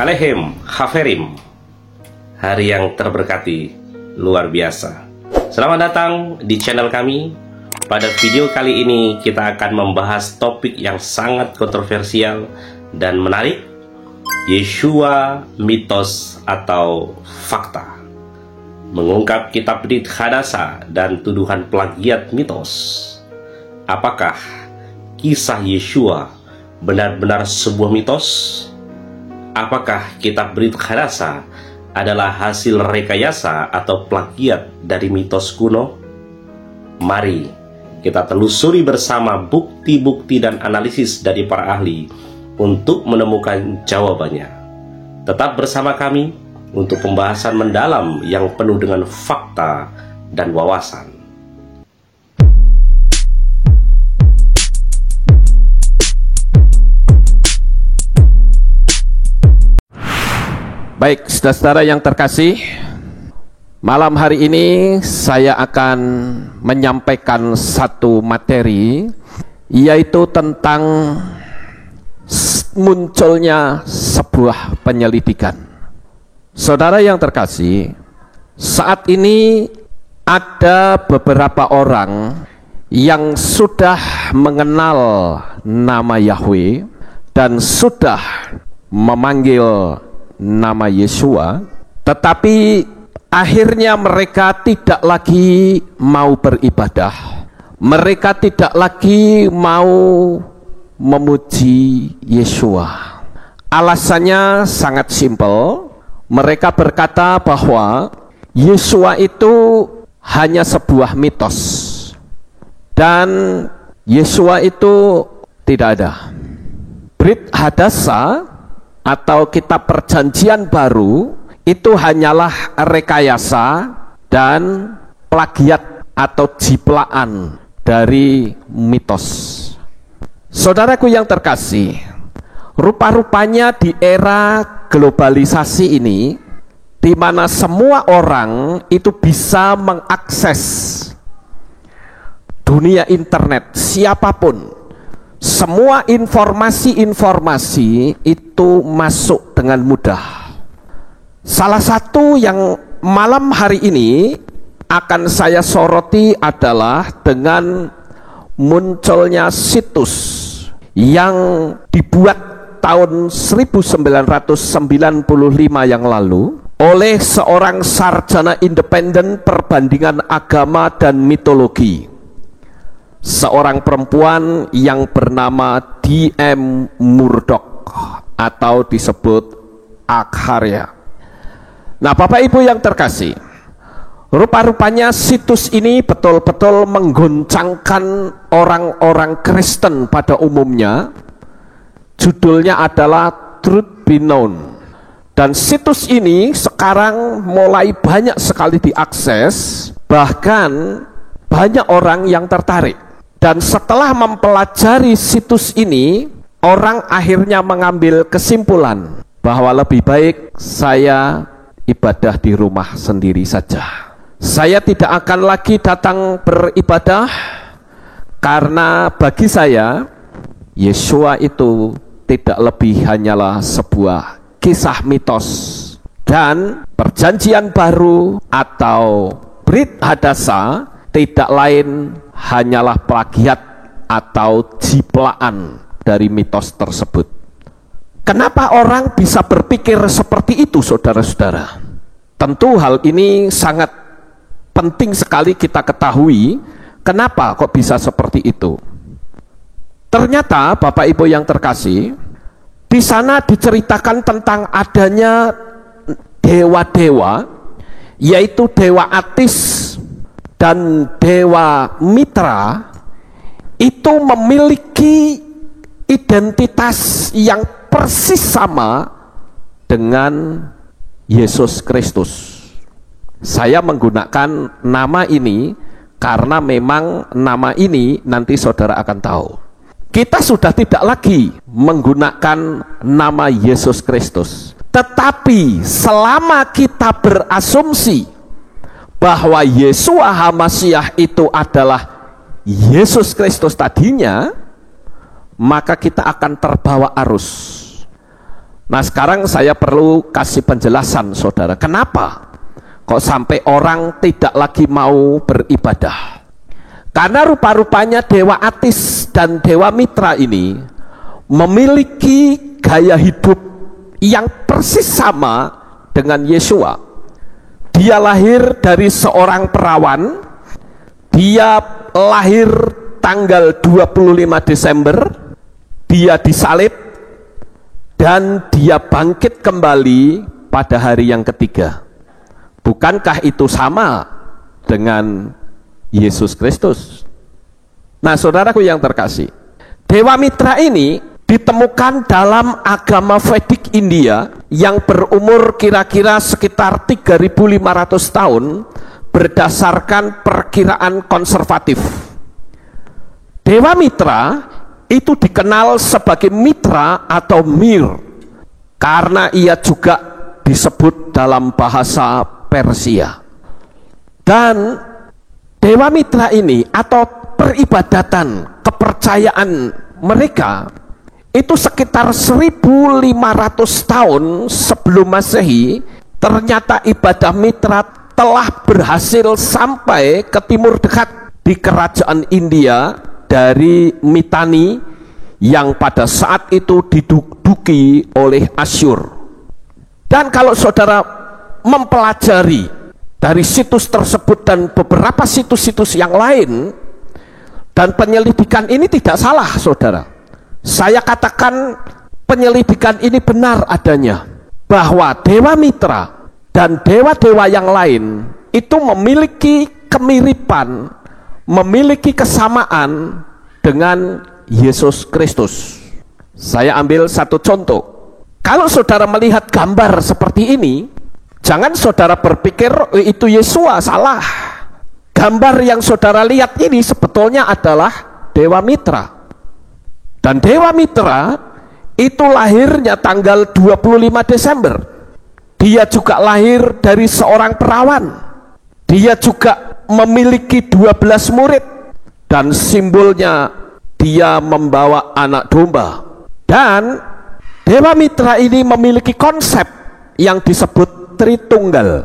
Alehem Haferim, hari yang terberkati luar biasa. Selamat datang di channel kami. Pada video kali ini kita akan membahas topik yang sangat kontroversial dan menarik, Yeshua mitos atau fakta. Mengungkap kitab Brit Hadasa dan tuduhan plagiat mitos. Apakah kisah Yeshua benar-benar sebuah mitos? Apakah kitab Brit Hadasa adalah hasil rekayasa atau plagiat dari mitos kuno? Mari kita telusuri bersama bukti-bukti dan analisis dari para ahli untuk menemukan jawabannya. Tetap bersama kami untuk pembahasan mendalam yang penuh dengan fakta dan wawasan. Baik, saudara-saudara yang terkasih, malam hari ini saya akan menyampaikan satu materi, yaitu tentang munculnya sebuah penyelidikan. Saudara yang terkasih, saat ini ada beberapa orang yang sudah mengenal nama Yahweh dan sudah memanggil nama Yeshua, tetapi akhirnya mereka tidak lagi mau beribadah. Mereka tidak lagi mau memuji Yeshua. Alasannya sangat simpel. Mereka berkata bahwa Yeshua itu hanya sebuah mitos dan Yeshua itu tidak ada. Brit Hadasa atau kitab perjanjian baru itu hanyalah rekayasa dan plagiat atau jiplaan dari mitos. Saudaraku yang terkasih, rupa-rupanya di era globalisasi ini, di mana semua orang itu bisa mengakses dunia internet, siapapun, semua informasi-informasi itu masuk dengan mudah. Salah satu yang malam hari ini akan saya soroti adalah dengan munculnya situs yang dibuat tahun 1995 yang lalu oleh seorang sarjana independen perbandingan agama dan mitologi, seorang perempuan yang bernama D.M. Murdoch atau disebut Akharya. Nah, Bapak Ibu yang terkasih, rupa-rupanya situs ini betul-betul menggoncangkan orang-orang Kristen pada umumnya. Judulnya adalah Truth Be Known. Dan situs ini sekarang mulai banyak sekali diakses, bahkan banyak orang yang tertarik. Dan setelah mempelajari situs ini, orang akhirnya mengambil kesimpulan bahwa lebih baik saya ibadah di rumah sendiri saja. Saya tidak akan lagi datang beribadah, karena bagi saya Yeshua itu tidak lebih hanyalah sebuah kisah mitos, dan perjanjian baru atau Brit Hadasa tidak lain hanyalah plagiat atau jiplaan dari mitos tersebut. Kenapa orang bisa berpikir seperti itu, saudara-saudara? Tentu hal ini sangat penting sekali kita ketahui. Kenapa kok bisa seperti itu? Ternyata Bapak Ibu yang terkasih, di sana diceritakan tentang adanya dewa-dewa, yaitu dewa Atis dan dewa Mitra, itu memiliki identitas yang persis sama dengan Yesus Kristus. Saya menggunakan nama ini karena memang nama ini nanti saudara akan tahu. Kita sudah tidak lagi menggunakan nama Yesus Kristus. Tetapi selama kita berasumsi bahwa Yeshua HaMasyiah itu adalah Yesus Kristus tadinya, maka kita akan terbawa arus. Nah, sekarang saya perlu kasih penjelasan, saudara. Kenapa kok sampai orang tidak lagi mau beribadah? Karena rupa-rupanya Dewa Atis dan Dewa Mitra ini memiliki gaya hidup yang persis sama dengan Yesua. Dia lahir dari seorang perawan. Dia lahir tanggal 25 Desember. Dia disalib dan dia bangkit kembali pada hari yang ketiga. Bukankah itu sama dengan Yesus Kristus? Nah, saudaraku yang terkasih, Dewa Mitra ini ditemukan dalam agama Vedic India yang berumur kira-kira sekitar 3.500 tahun berdasarkan perkiraan konservatif. Dewa Mitra itu dikenal sebagai mitra atau mir karena ia juga disebut dalam bahasa Persia. Dan Dewa Mitra ini atau peribadatan, kepercayaan mereka itu sekitar 1.500 tahun sebelum Masehi. Ternyata ibadah mitra telah berhasil sampai ke timur dekat di kerajaan India dari Mitanni yang pada saat itu diduduki oleh Asyur. Dan kalau saudara mempelajari dari situs tersebut dan beberapa situs-situs yang lain, dan penyelidikan ini tidak salah, saudara. Saya katakan penyelidikan ini benar adanya, bahwa Dewa Mitra dan dewa-dewa yang lain itu memiliki kemiripan, memiliki kesamaan dengan Yesus Kristus. Saya ambil satu contoh. Kalau saudara melihat gambar seperti ini, jangan saudara berpikir itu Yesua, salah. Gambar yang saudara lihat ini sebetulnya adalah Dewa Mitra. Dan Dewa Mitra itu lahirnya tanggal 25 Desember. Dia juga lahir dari seorang perawan. Dia juga memiliki 12 murid. Dan simbolnya dia membawa anak domba. Dan Dewa Mitra ini memiliki konsep yang disebut Tritunggal.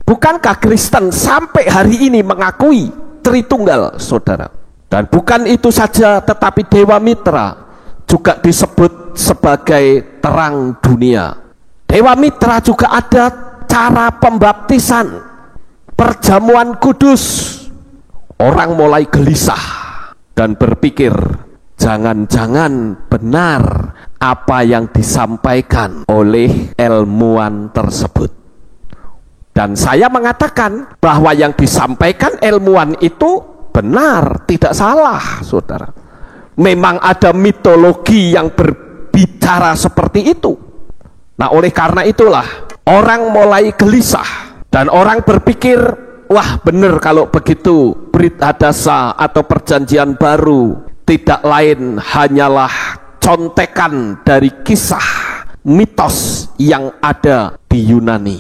Bukankah Kristen sampai hari ini mengakui Tritunggal, saudara? Dan bukan itu saja, tetapi Dewa Mitra juga disebut sebagai terang dunia. Dewa Mitra juga ada cara pembaptisan, perjamuan kudus. Orang mulai gelisah dan berpikir, jangan-jangan benar apa yang disampaikan oleh ilmuwan tersebut. Dan saya mengatakan bahwa yang disampaikan ilmuwan itu benar, tidak salah, saudara. Memang ada mitologi yang berbicara seperti itu. Nah, oleh karena itulah orang mulai gelisah dan orang berpikir, wah benar kalau begitu Brit Hadasa atau perjanjian baru tidak lain hanyalah contekan dari kisah mitos yang ada di Yunani.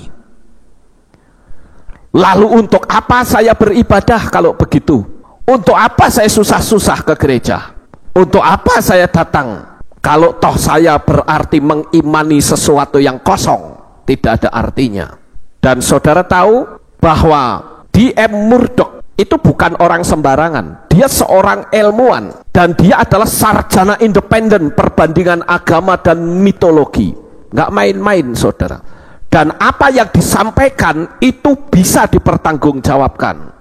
Lalu untuk apa saya beribadah kalau begitu? Untuk apa saya susah-susah ke gereja? Untuk apa saya datang? Kalau toh saya berarti mengimani sesuatu yang kosong, tidak ada artinya. Dan saudara tahu bahwa D.M. Murdoch itu bukan orang sembarangan. Dia seorang ilmuwan dan dia adalah sarjana independen perbandingan agama dan mitologi. Nggak main-main, saudara. Dan apa yang disampaikan itu bisa dipertanggungjawabkan.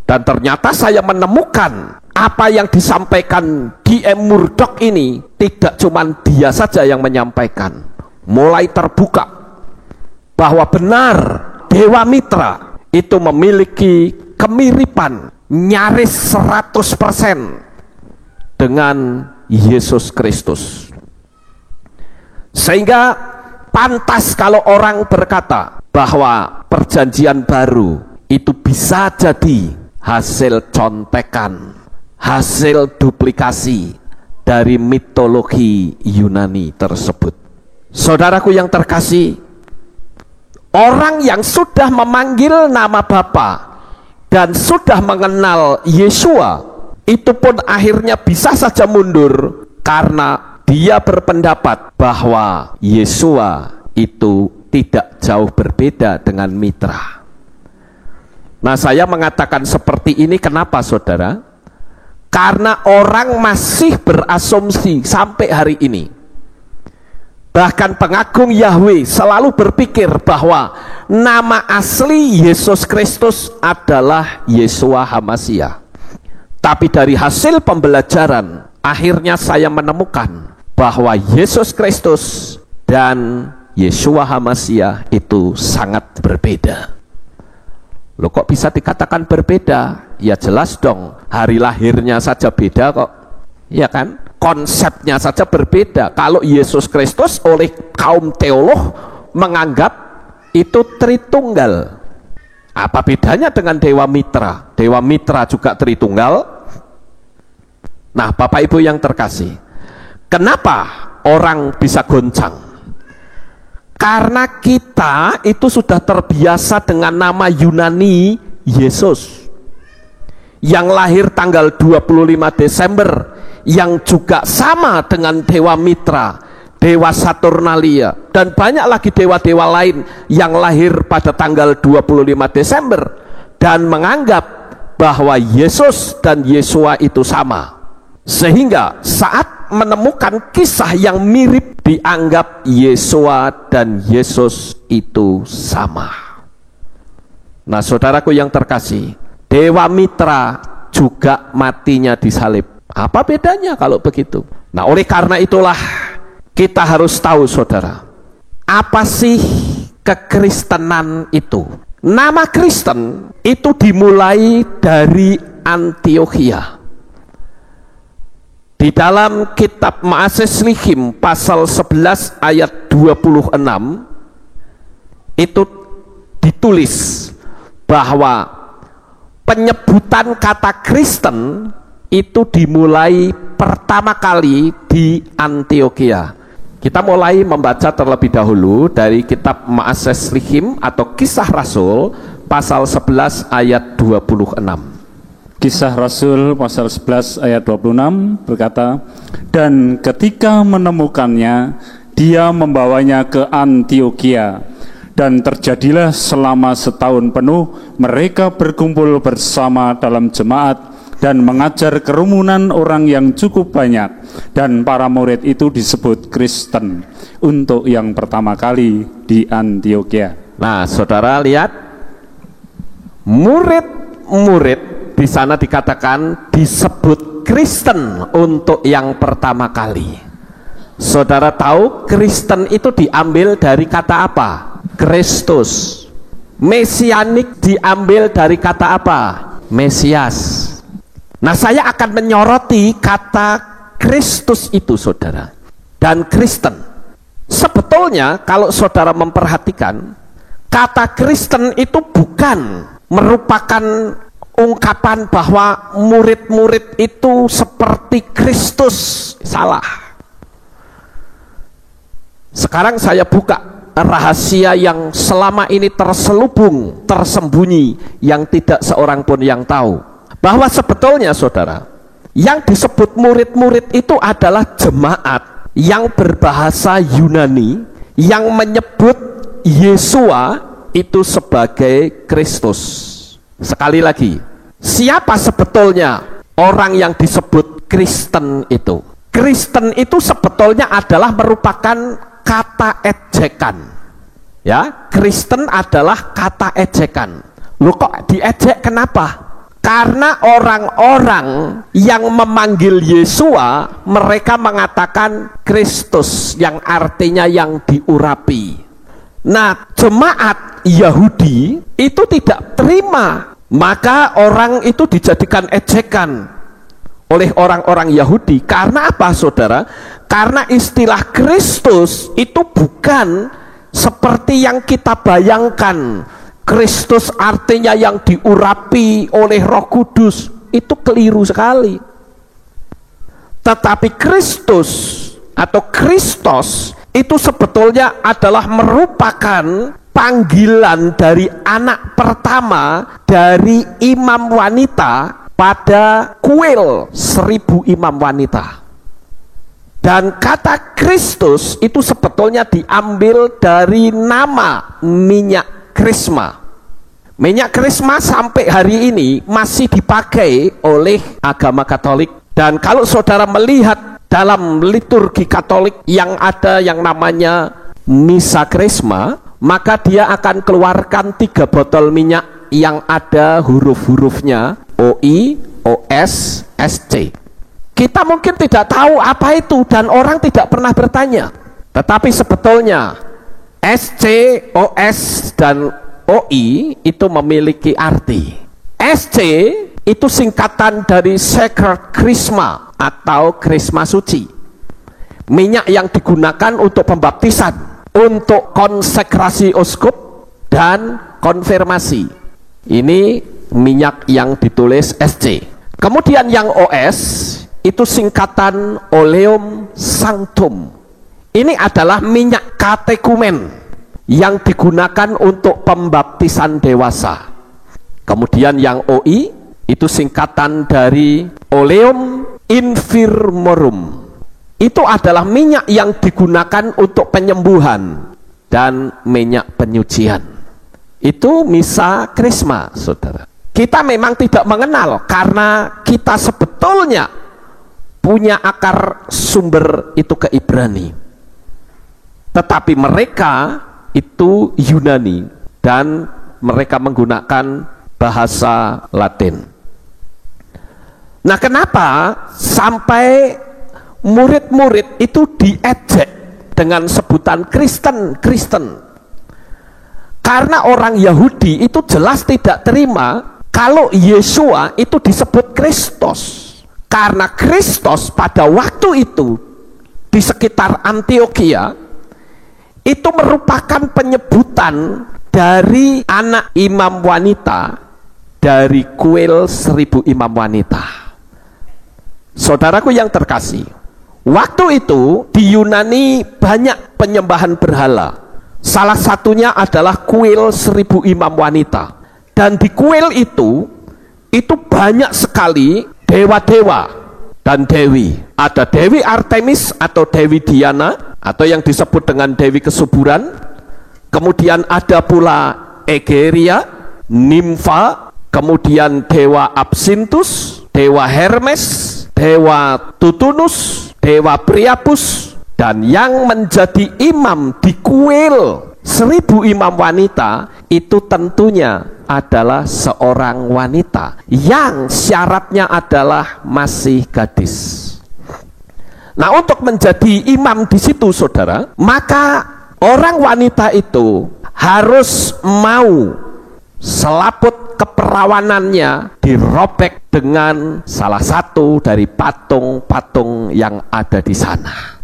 Dan ternyata saya menemukan apa yang disampaikan D.M. Murdoch ini tidak cuma dia saja yang menyampaikan. Mulai terbuka bahwa benar Dewa Mitra itu memiliki kemiripan nyaris 100% dengan Yesus Kristus. Sehingga pantas kalau orang berkata bahwa perjanjian baru itu bisa jadi hasil contekan, hasil duplikasi dari mitologi Yunani tersebut. Saudaraku yang terkasih, orang yang sudah memanggil nama Bapa dan sudah mengenal Yesua, itu pun akhirnya bisa saja mundur karena dia berpendapat bahwa Yesua itu tidak jauh berbeda dengan mitra. Nah, saya mengatakan seperti ini kenapa, saudara? Karena orang masih berasumsi sampai hari ini. Bahkan pengagung Yahweh selalu berpikir bahwa nama asli Yesus Kristus adalah Yeshua HaMashiach. Tapi dari hasil pembelajaran, akhirnya saya menemukan bahwa Yesus Kristus dan Yeshua HaMashiach itu sangat berbeda. Loh, kok bisa dikatakan berbeda? Ya jelas dong, hari lahirnya saja beda kok. Ya kan? Konsepnya saja berbeda. Kalau Yesus Kristus oleh kaum teolog menganggap itu Tritunggal. Apa bedanya dengan Dewa Mitra? Dewa Mitra juga Tritunggal. Nah, Bapak Ibu yang terkasih, kenapa orang bisa goncang? Karena kita itu sudah terbiasa dengan nama Yunani Yesus, yang lahir tanggal 25 Desember, yang juga sama dengan Dewa Mitra, Dewa Saturnalia, dan banyak lagi dewa-dewa lain yang lahir pada tanggal 25 Desember, dan menganggap bahwa Yesus dan Yeshua itu sama. Sehingga saat menemukan kisah yang mirip, dianggap Yeshua dan Yesus itu sama. Nah, saudaraku yang terkasih, Dewa Mitra juga matinya disalib. Apa bedanya kalau begitu? Nah, oleh karena itulah kita harus tahu, saudara, apa sih kekristenan itu? Nama Kristen itu dimulai dari Antiokhia. Di dalam kitab Ma'ases Lihim pasal 11 ayat 26 itu ditulis bahwa penyebutan kata Kristen itu dimulai pertama kali di Antiokhia. Kita mulai membaca terlebih dahulu dari kitab Ma'ases Lihim atau Kisah Rasul pasal 11 ayat 26. Kisah Rasul pasal 11 ayat 26 berkata, dan ketika menemukannya, dia membawanya ke Antiokhia, dan terjadilah selama setahun penuh mereka berkumpul bersama dalam jemaat dan mengajar kerumunan orang yang cukup banyak, dan para murid itu disebut Kristen untuk yang pertama kali di Antiokhia. Nah, saudara lihat, murid-murid di sana dikatakan disebut Kristen untuk yang pertama kali. Saudara tahu Kristen itu diambil dari kata apa? Kristus. Mesianik diambil dari kata apa? Mesias. Nah, saya akan menyoroti kata Kristus itu, saudara, dan Kristen. Sebetulnya kalau saudara memperhatikan, kata Kristen itu bukan merupakan ungkapan bahwa murid-murid itu seperti Kristus. Salah. Sekarang saya buka rahasia yang selama ini terselubung, tersembunyi, yang tidak seorang pun yang tahu. Bahwa sebetulnya, saudara, yang disebut murid-murid itu adalah jemaat yang berbahasa Yunani, yang menyebut Yeshua itu sebagai Kristus. Sekali lagi, siapa sebetulnya orang yang disebut Kristen itu? Kristen itu sebetulnya adalah merupakan kata ejekan. Ya, Kristen adalah kata ejekan. Loh, kok diejek? Kenapa? Karena orang-orang yang memanggil Yeshua, mereka mengatakan Kristus, yang artinya yang diurapi. Nah, jemaat Yahudi itu tidak terima, maka orang itu dijadikan ejekan oleh orang-orang Yahudi. Karena apa, saudara? Karena istilah Kristus itu bukan seperti yang kita bayangkan. Kristus artinya yang diurapi oleh Roh Kudus. Itu keliru sekali. Tetapi Kristus atau Kristos itu sebetulnya adalah merupakan panggilan dari anak pertama dari imam wanita pada kuil 1000 imam wanita. Dan kata Kristus itu sebetulnya diambil dari nama minyak krisma. Minyak krisma sampai hari ini masih dipakai oleh agama Katolik. Dan kalau saudara melihat dalam liturgi Katolik yang ada yang namanya misa krisma, maka dia akan keluarkan 3 botol minyak yang ada huruf-hurufnya OI, OS, SC. Kita mungkin tidak tahu apa itu dan orang tidak pernah bertanya. Tetapi sebetulnya SC, OS, dan OI itu memiliki arti. SC itu singkatan dari Sacred Chrisma atau Krisma Suci. Minyak yang digunakan untuk pembaptisan, untuk konsekrasi uskup, dan konfirmasi. Ini minyak yang ditulis SC. Kemudian yang OS itu singkatan Oleum Sanctum. Ini adalah minyak katekumen yang digunakan untuk pembaptisan dewasa. Kemudian yang OI itu singkatan dari Oleum Infirmorum. Itu adalah minyak yang digunakan untuk penyembuhan dan minyak penyucian. Itu misa krisma, saudara. Kita memang tidak mengenal karena kita sebetulnya punya akar sumber itu ke Ibrani. Tetapi mereka itu Yunani dan mereka menggunakan bahasa Latin. Nah, kenapa sampai murid-murid itu diejek dengan sebutan Kristen? Karena orang Yahudi itu jelas tidak terima kalau Yesua itu disebut Kristus. Karena Kristus pada waktu itu di sekitar Antiokhia itu merupakan penyebutan dari anak imam wanita dari kuil 1000 imam wanita. Saudaraku yang terkasih, waktu itu di Yunani banyak penyembahan berhala. Salah satunya adalah kuil 1000 imam wanita. Dan di kuil itu banyak sekali dewa-dewa dan dewi. Ada Dewi Artemis atau Dewi Diana atau yang disebut dengan Dewi Kesuburan. Kemudian ada pula Egeria, Nimfa, kemudian Dewa Absinthus, Dewa Hermes, Dewa Tutunus, Dewa Priapus, dan yang menjadi imam di kuil 1000 imam wanita itu tentunya adalah seorang wanita yang syaratnya adalah masih gadis. Nah, untuk menjadi imam di situ, saudara, maka orang wanita itu harus mau selaput keperawanannya dirobek dengan salah satu dari patung-patung yang ada di sana.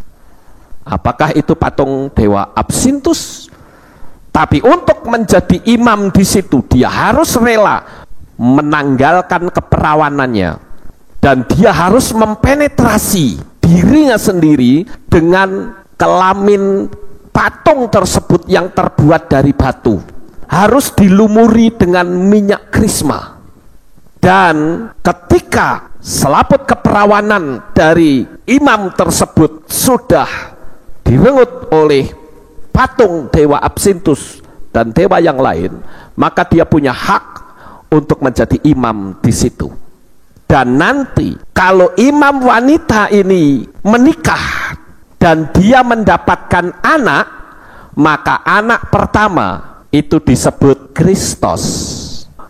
Apakah itu patung Dewa Absinthus? Tapi untuk menjadi imam di situ dia harus rela menanggalkan keperawanannya dan dia harus mempenetrasi dirinya sendiri dengan kelamin patung tersebut yang terbuat dari batu. Harus dilumuri dengan minyak krisma. Dan ketika selaput keperawanan dari imam tersebut sudah direngut oleh patung Dewa Absinthus dan dewa yang lain, maka dia punya hak untuk menjadi imam di situ. Dan nanti kalau imam wanita ini menikah dan dia mendapatkan anak, maka anak pertama itu disebut Kristus.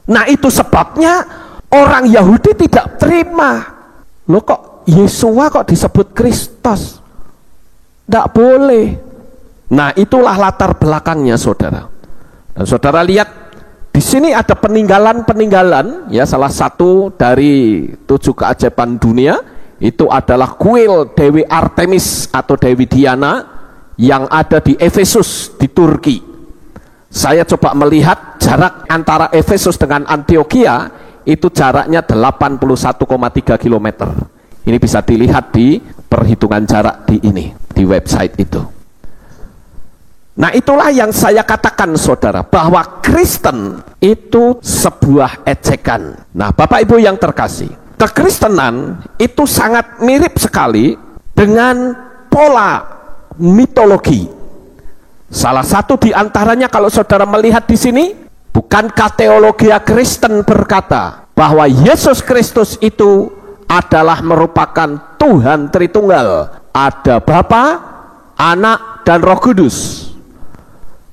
Nah, itu sebabnya orang Yahudi tidak terima. Loh, kok Yesua kok disebut Kristus? Tidak boleh. Nah, itulah latar belakangnya, saudara. Dan saudara lihat di sini ada peninggalan-peninggalan, ya, salah satu dari 7 keajaiban dunia itu adalah kuil Dewi Artemis atau Dewi Diana yang ada di Efesus di Turki. Saya coba melihat jarak antara Efesus dengan Antiokhia itu jaraknya 81,3 km. Ini bisa dilihat di perhitungan jarak di website itu. Nah, itulah yang saya katakan, saudara, bahwa Kristen itu sebuah ejekan. Nah, Bapak Ibu yang terkasih, kekristenan itu sangat mirip sekali dengan pola mitologi. Salah satu di antaranya kalau saudara melihat di sini, bukankah teologia Kristen berkata bahwa Yesus Kristus itu adalah merupakan Tuhan Tritunggal, ada Bapa, Anak, dan Roh Kudus.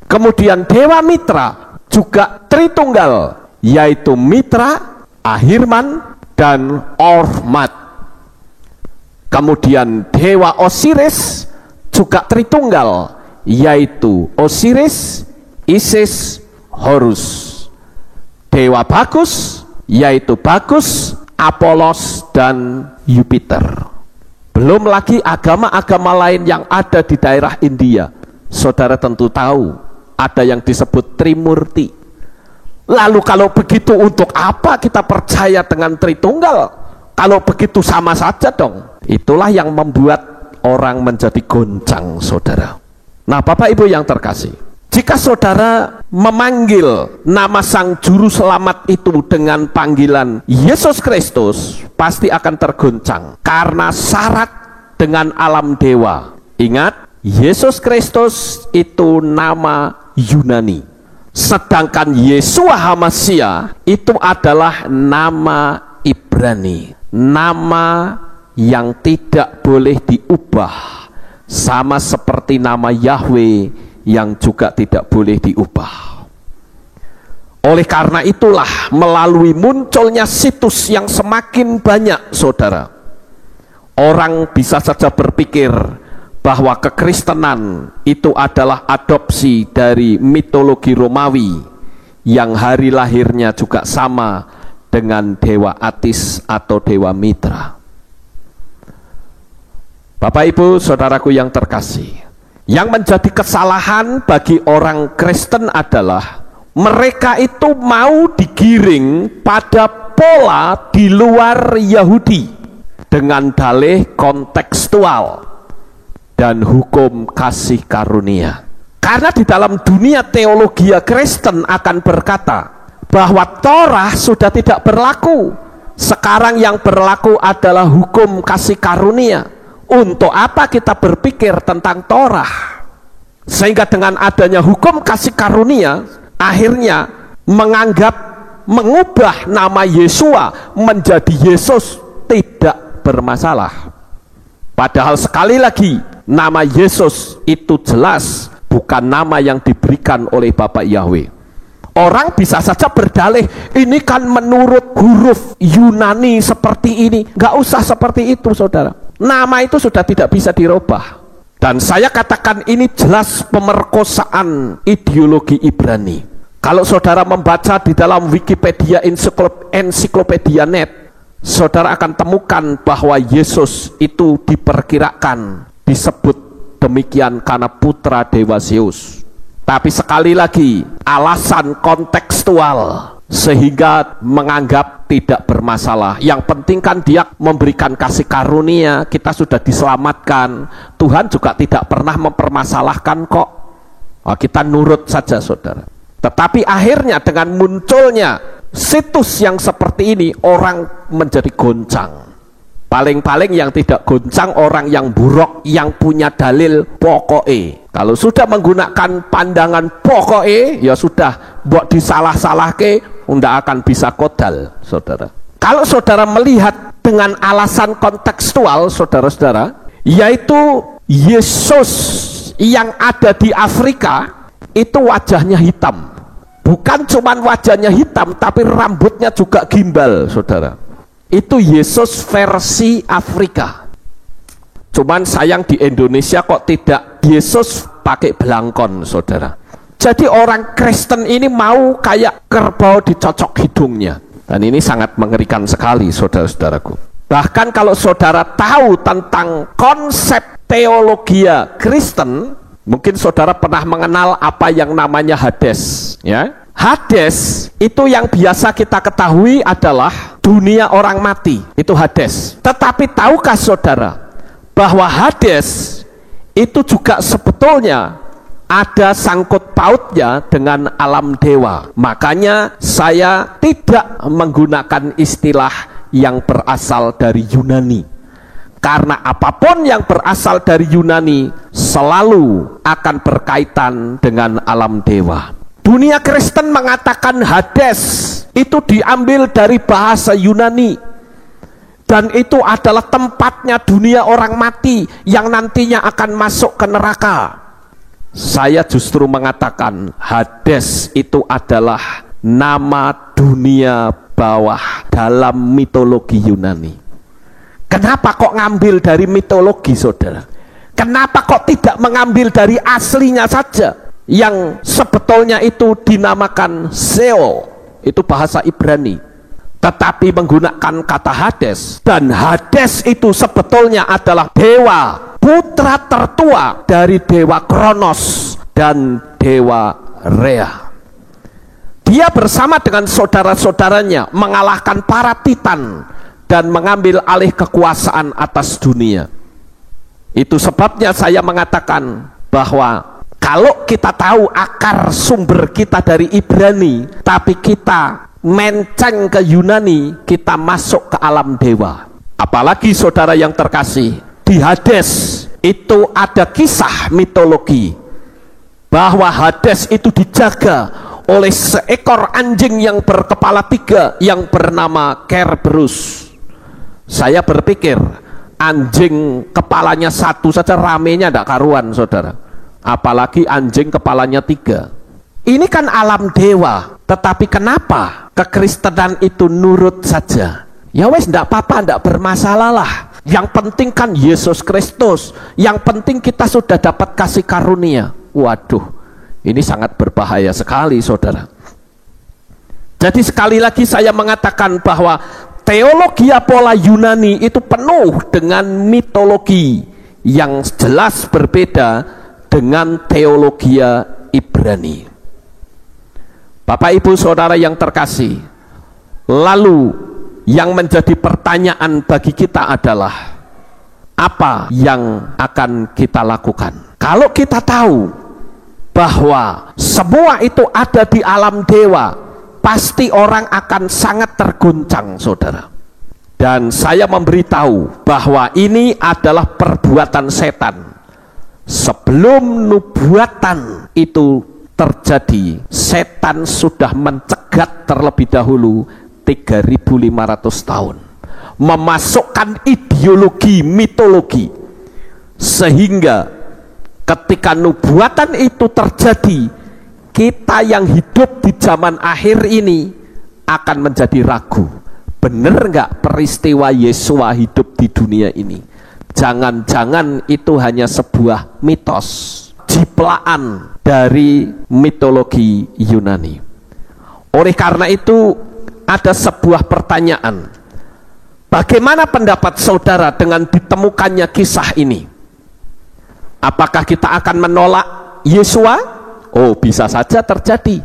Kemudian Dewa Mitra juga Tritunggal, yaitu Mitra, Ahirman, dan Ormat. Kemudian Dewa Osiris juga Tritunggal, yaitu Osiris, Isis, Horus. Dewa Bagus yaitu Bagus, Apolos, dan Jupiter. Belum lagi agama-agama lain yang ada di daerah India. Saudara tentu tahu ada yang disebut Trimurti. Lalu kalau begitu untuk apa kita percaya dengan Tritunggal? Kalau begitu sama saja dong. Itulah yang membuat orang menjadi goncang, saudara. Nah, Bapak Ibu yang terkasih, jika saudara memanggil nama Sang Juru Selamat itu dengan panggilan Yesus Kristus, pasti akan tergoncang karena syarat dengan alam dewa. Ingat, Yesus Kristus itu nama Yunani, sedangkan Yeshua HaMashiach itu adalah nama Ibrani, nama yang tidak boleh diubah, sama seperti nama Yahweh yang juga tidak boleh diubah. Oleh karena itulah melalui munculnya situs yang semakin banyak, saudara, orang bisa saja berpikir bahwa kekristenan itu adalah adopsi dari mitologi Romawi yang hari lahirnya juga sama dengan Dewa Atis atau Dewa Mitra. Bapak Ibu saudaraku yang terkasih, yang menjadi kesalahan bagi orang Kristen adalah mereka itu mau digiring pada pola di luar Yahudi dengan dalih kontekstual dan hukum kasih karunia. Karena di dalam dunia teologi Kristen akan berkata bahwa Torah sudah tidak berlaku. Sekarang yang berlaku adalah hukum kasih karunia. Untuk apa kita berpikir tentang Torah? Sehingga dengan adanya hukum kasih karunia, akhirnya mengubah nama Yeshua menjadi Yesus tidak bermasalah. Padahal sekali lagi, nama Yesus itu jelas bukan nama yang diberikan oleh Bapak Yahweh. Orang bisa saja berdalih, ini kan menurut huruf Yunani seperti ini. Nggak usah seperti itu, saudara. Nama itu sudah tidak bisa dirubah. Dan saya katakan ini jelas pemerkosaan ideologi Ibrani. Kalau saudara membaca di dalam Wikipedia Ensiklopedia Net, saudara akan temukan bahwa Yesus itu diperkirakan disebut demikian karena putra Dewa Zeus. Tapi sekali lagi, alasan kontekstual sehingga menganggap tidak bermasalah. Yang penting kan dia memberikan kasih karunia, kita sudah diselamatkan. Tuhan juga tidak pernah mempermasalahkan kok. Kita nurut saja, saudara. Tetapi akhirnya dengan munculnya situs yang seperti ini, orang menjadi goncang. Paling-paling yang tidak goncang orang yang buruk, yang punya dalil pokoknya. Kalau sudah menggunakan pandangan pokoknya, ya sudah, buat disalah-salahke, tidak akan bisa kodal, saudara. Kalau saudara melihat dengan alasan kontekstual, saudara-saudara, yaitu Yesus yang ada di Afrika, itu wajahnya hitam. Bukan cuma wajahnya hitam, tapi rambutnya juga gimbal, saudara. Itu Yesus versi Afrika. Cuman sayang di Indonesia kok tidak Yesus pakai belangkon, saudara. Jadi orang Kristen ini mau kayak kerbau dicocok hidungnya. Dan ini sangat mengerikan sekali, saudara-saudaraku. Bahkan kalau saudara tahu tentang konsep teologi Kristen, mungkin saudara pernah mengenal apa yang namanya Hades, ya. Hades itu yang biasa kita ketahui adalah dunia orang mati, itu Hades. Tetapi tahukah saudara bahwa Hades itu juga sebetulnya ada sangkut pautnya dengan alam dewa. Makanya saya tidak menggunakan istilah yang berasal dari Yunani, Karena apapun yang berasal dari Yunani selalu akan berkaitan dengan alam dewa. Dunia Kristen mengatakan Hades itu diambil dari bahasa Yunani, dan itu adalah tempatnya dunia orang mati yang nantinya akan masuk ke neraka. Saya justru mengatakan Hades itu adalah nama dunia bawah dalam mitologi Yunani. Kenapa kok ngambil dari mitologi, saudara? Kenapa kok tidak mengambil dari aslinya saja, yang sebetulnya itu dinamakan Sheol, itu bahasa Ibrani, tetapi menggunakan kata Hades. Dan Hades itu sebetulnya adalah dewa, putra tertua dari dewa Kronos dan dewa Rhea. Dia bersama dengan saudara-saudaranya mengalahkan para titan dan mengambil alih kekuasaan atas dunia. Itu sebabnya saya mengatakan bahwa kalau kita tahu akar sumber kita dari Ibrani, tapi kita menceng ke Yunani, kita masuk ke alam dewa. Apalagi saudara yang terkasih, di Hades itu ada kisah mitologi bahwa Hades itu dijaga oleh seekor anjing yang berkepala 3 yang bernama Kerberus. Saya berpikir anjing kepalanya 1 saja ramenya tidak karuan, saudara, apalagi anjing kepalanya 3. Ini kan alam dewa, tetapi kenapa kekristenan itu nurut saja? Ya wes, tidak apa-apa, tidak bermasalah lah. Yang penting kan Yesus Kristus, yang penting kita sudah dapat kasih karunia. Waduh, ini sangat berbahaya sekali, saudara. Jadi sekali lagi saya mengatakan bahwa teologi pola Yunani itu penuh dengan mitologi yang jelas berbeda dengan teologi Ibrani. Bapak Ibu Saudara yang terkasih, lalu yang menjadi pertanyaan bagi kita adalah apa yang akan kita lakukan? Kalau kita tahu bahwa semua itu ada di alam dewa, pasti orang akan sangat terguncang, saudara. Dan saya memberitahu bahwa ini adalah perbuatan setan. Sebelum nubuatan itu terjadi, setan sudah mencegat terlebih dahulu 3.500 tahun, memasukkan ideologi mitologi, sehingga ketika nubuatan itu terjadi, kita yang hidup di zaman akhir ini akan menjadi ragu. Benar nggak peristiwa Yesua hidup di dunia ini? Jangan-jangan itu hanya sebuah mitos, ciplaan dari mitologi Yunani. Oleh karena itu ada sebuah pertanyaan. Bagaimana pendapat saudara dengan ditemukannya kisah ini? Apakah kita akan menolak Yesua? Oh, bisa saja terjadi.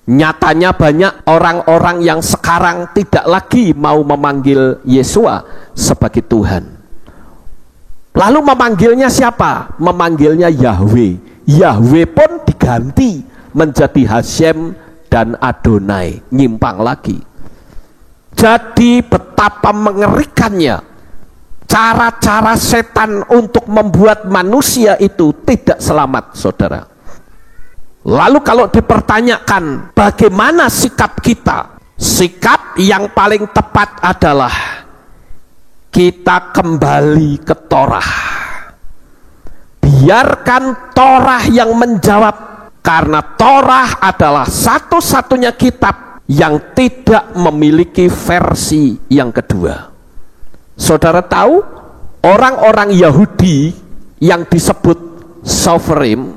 Nyatanya banyak orang-orang yang sekarang tidak lagi mau memanggil Yesua sebagai Tuhan. Lalu memanggilnya siapa? Memanggilnya Yahweh. Yahweh pun diganti menjadi Hashem dan Adonai, nyimpang lagi. Jadi betapa mengerikannya cara-cara setan untuk membuat manusia itu tidak selamat, saudara. Lalu kalau dipertanyakan bagaimana sikap kita, sikap yang paling tepat adalah kita kembali ke Torah. Biarkan Torah yang menjawab, karena Torah adalah satu-satunya kitab yang tidak memiliki versi yang kedua. Saudara tahu, orang-orang Yahudi yang disebut Sopherim,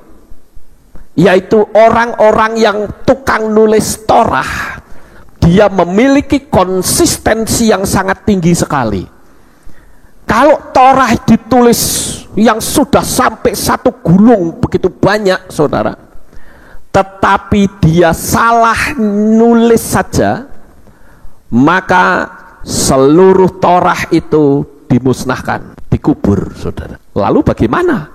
yaitu orang-orang yang tukang nulis Torah, dia memiliki konsistensi yang sangat tinggi sekali. Kalau Torah ditulis yang sudah sampai 1 gulung begitu banyak, saudara, tetapi dia salah nulis saja, maka seluruh Torah itu dimusnahkan, dikubur, saudara. Lalu bagaimana?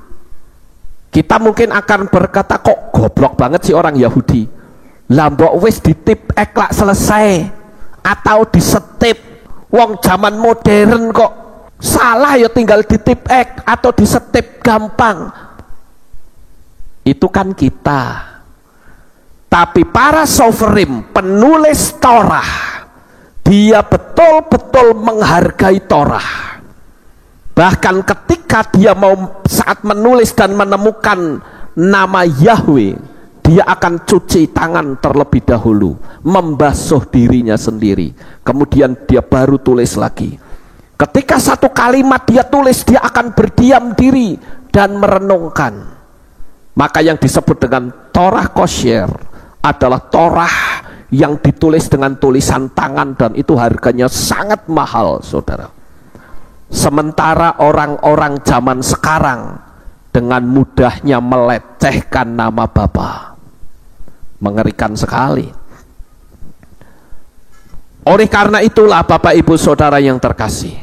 Kita mungkin akan berkata, kok goblok banget sih orang Yahudi. Lambok wis ditip eklak selesai, atau disetip. Wong zaman modern kok Salah ya tinggal ditip X atau disetip gampang. Itu kan kita. Tapi para sovereign, penulis Torah, dia betul-betul menghargai Torah. Bahkan ketika dia mau saat menulis dan menemukan nama Yahweh, dia akan cuci tangan terlebih dahulu, membasuh dirinya sendiri, kemudian dia baru tulis lagi. Ketika satu kalimat dia tulis, dia akan berdiam diri dan merenungkan. Maka yang disebut dengan Torah kosher adalah Torah yang ditulis dengan tulisan tangan, dan itu harganya sangat mahal, saudara. Sementara orang-orang zaman sekarang dengan mudahnya melecehkan nama Bapa. Mengerikan sekali. Oleh karena itulah Bapak Ibu Saudara yang terkasih,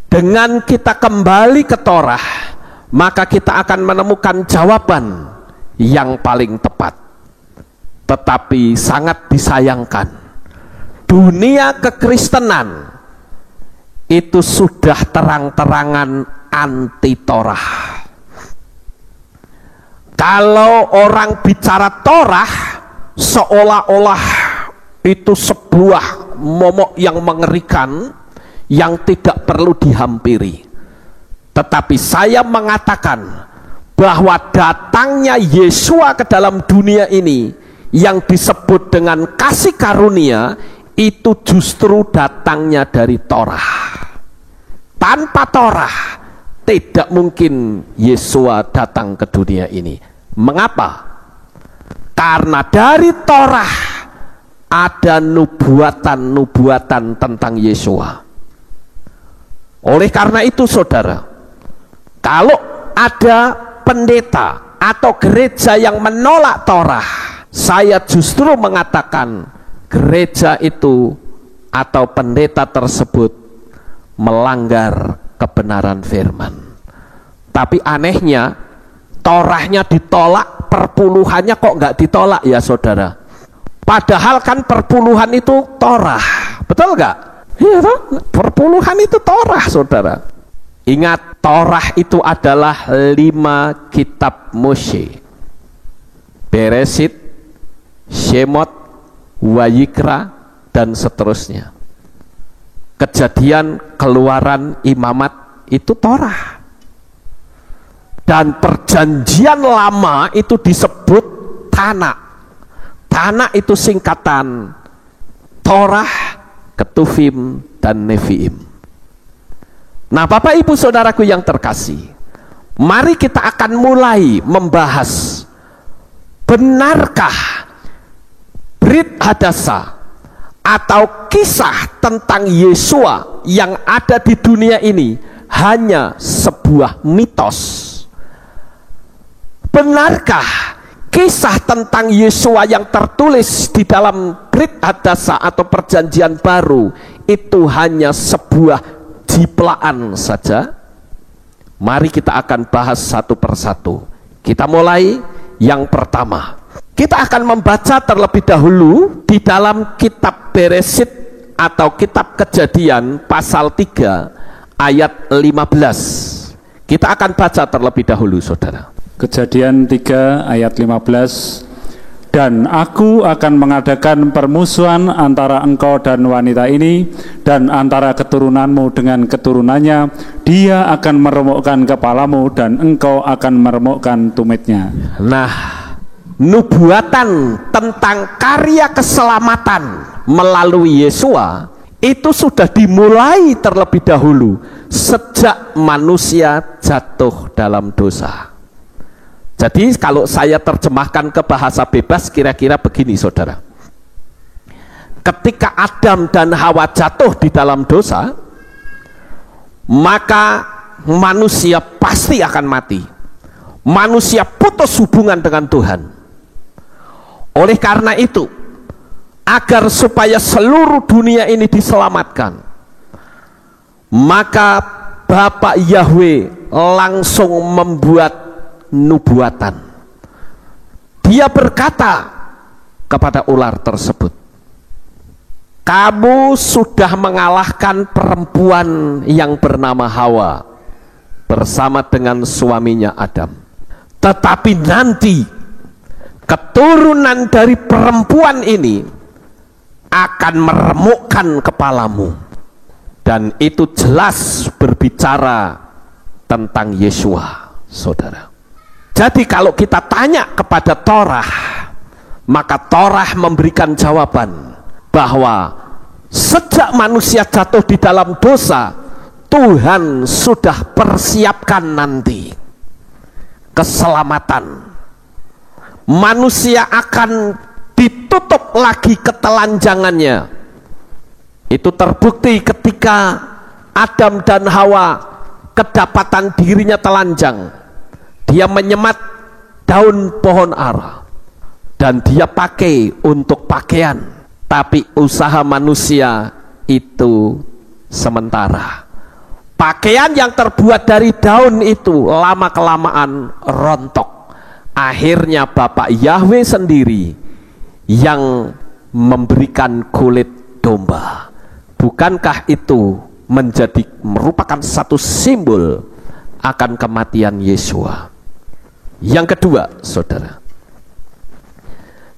dengan kita kembali ke Torah, maka kita akan menemukan jawaban yang paling tepat. Tetapi sangat disayangkan, dunia kekristenan itu sudah terang-terangan anti Torah. Kalau orang bicara Torah, seolah-olah itu sebuah momok yang mengerikan yang tidak perlu dihampiri. Tetapi saya mengatakan bahwa datangnya Yesua ke dalam dunia ini yang disebut dengan kasih karunia itu justru datangnya dari Torah. Tanpa Torah tidak mungkin Yesua datang ke dunia ini. Mengapa? Karena dari Torah ada nubuatan-nubuatan tentang Yesua. Oleh karena itu saudara, kalau ada pendeta atau gereja yang menolak Torah, saya justru mengatakan gereja itu atau pendeta tersebut melanggar kebenaran firman. Tapi anehnya, Torahnya ditolak, perpuluhannya kok nggak ditolak ya saudara? Padahal kan perpuluhan itu Torah, betul nggak? Iya toh? Perpuluhan itu Torah saudara. Ingat, Torah itu adalah 5 kitab Moshe: Beresit, Shemot, Wayikra, dan seterusnya. Kejadian, Keluaran, Imamat itu Torah. Dan perjanjian lama itu disebut Tanakh. Tanakh itu singkatan Torah, Ketuvim, dan Neviim. Nah Bapak Ibu Saudaraku yang terkasih, mari kita akan mulai membahas, benarkah Brit Hadasa atau kisah tentang Yesua yang ada di dunia ini hanya sebuah mitos? Benarkah kisah tentang Yesua yang tertulis di dalam Brit Hadasa atau perjanjian baru itu hanya sebuah jiplaan saja? Mari kita akan bahas satu persatu. Kita mulai yang pertama. Kita akan membaca terlebih dahulu di dalam kitab Beresit atau kitab Kejadian pasal 3 ayat 15. Kita akan baca terlebih dahulu saudara. Kejadian 3 ayat 15. Dan aku akan mengadakan permusuhan antara engkau dan wanita ini, dan antara keturunanmu dengan keturunannya. Dia akan meremukkan kepalamu, dan engkau akan meremukkan tumitnya. Nah, nubuatan tentang karya keselamatan melalui Yesua itu sudah dimulai terlebih dahulu sejak manusia jatuh dalam dosa. Jadi kalau saya terjemahkan ke bahasa bebas kira-kira begini saudara. Ketika Adam dan Hawa jatuh di dalam dosa, maka manusia pasti akan mati. Manusia putus hubungan dengan Tuhan. Oleh karena itu, agar supaya seluruh dunia ini diselamatkan, maka Bapak Yahweh langsung membuat nubuatan. Dia berkata kepada ular tersebut, kamu sudah mengalahkan perempuan yang bernama Hawa bersama dengan suaminya Adam. Tetapi nanti keturunan dari perempuan ini akan meremukkan kepalamu. Dan itu jelas berbicara tentang Yesua, saudara. Jadi kalau kita tanya kepada Torah, maka Torah memberikan jawaban bahwa sejak manusia jatuh di dalam dosa, Tuhan sudah persiapkan nanti keselamatan. Manusia akan ditutup lagi ketelanjangannya. Itu terbukti ketika Adam dan Hawa kedapatan dirinya telanjang. Dia menyemat daun pohon ara dan dia pakai untuk pakaian. Tapi usaha manusia itu sementara. Pakaian yang terbuat dari daun itu lama-kelamaan rontok. Akhirnya Bapak Yahweh sendiri yang memberikan kulit domba. Bukankah itu merupakan satu simbol akan kematian Yesua? Yang kedua, saudara,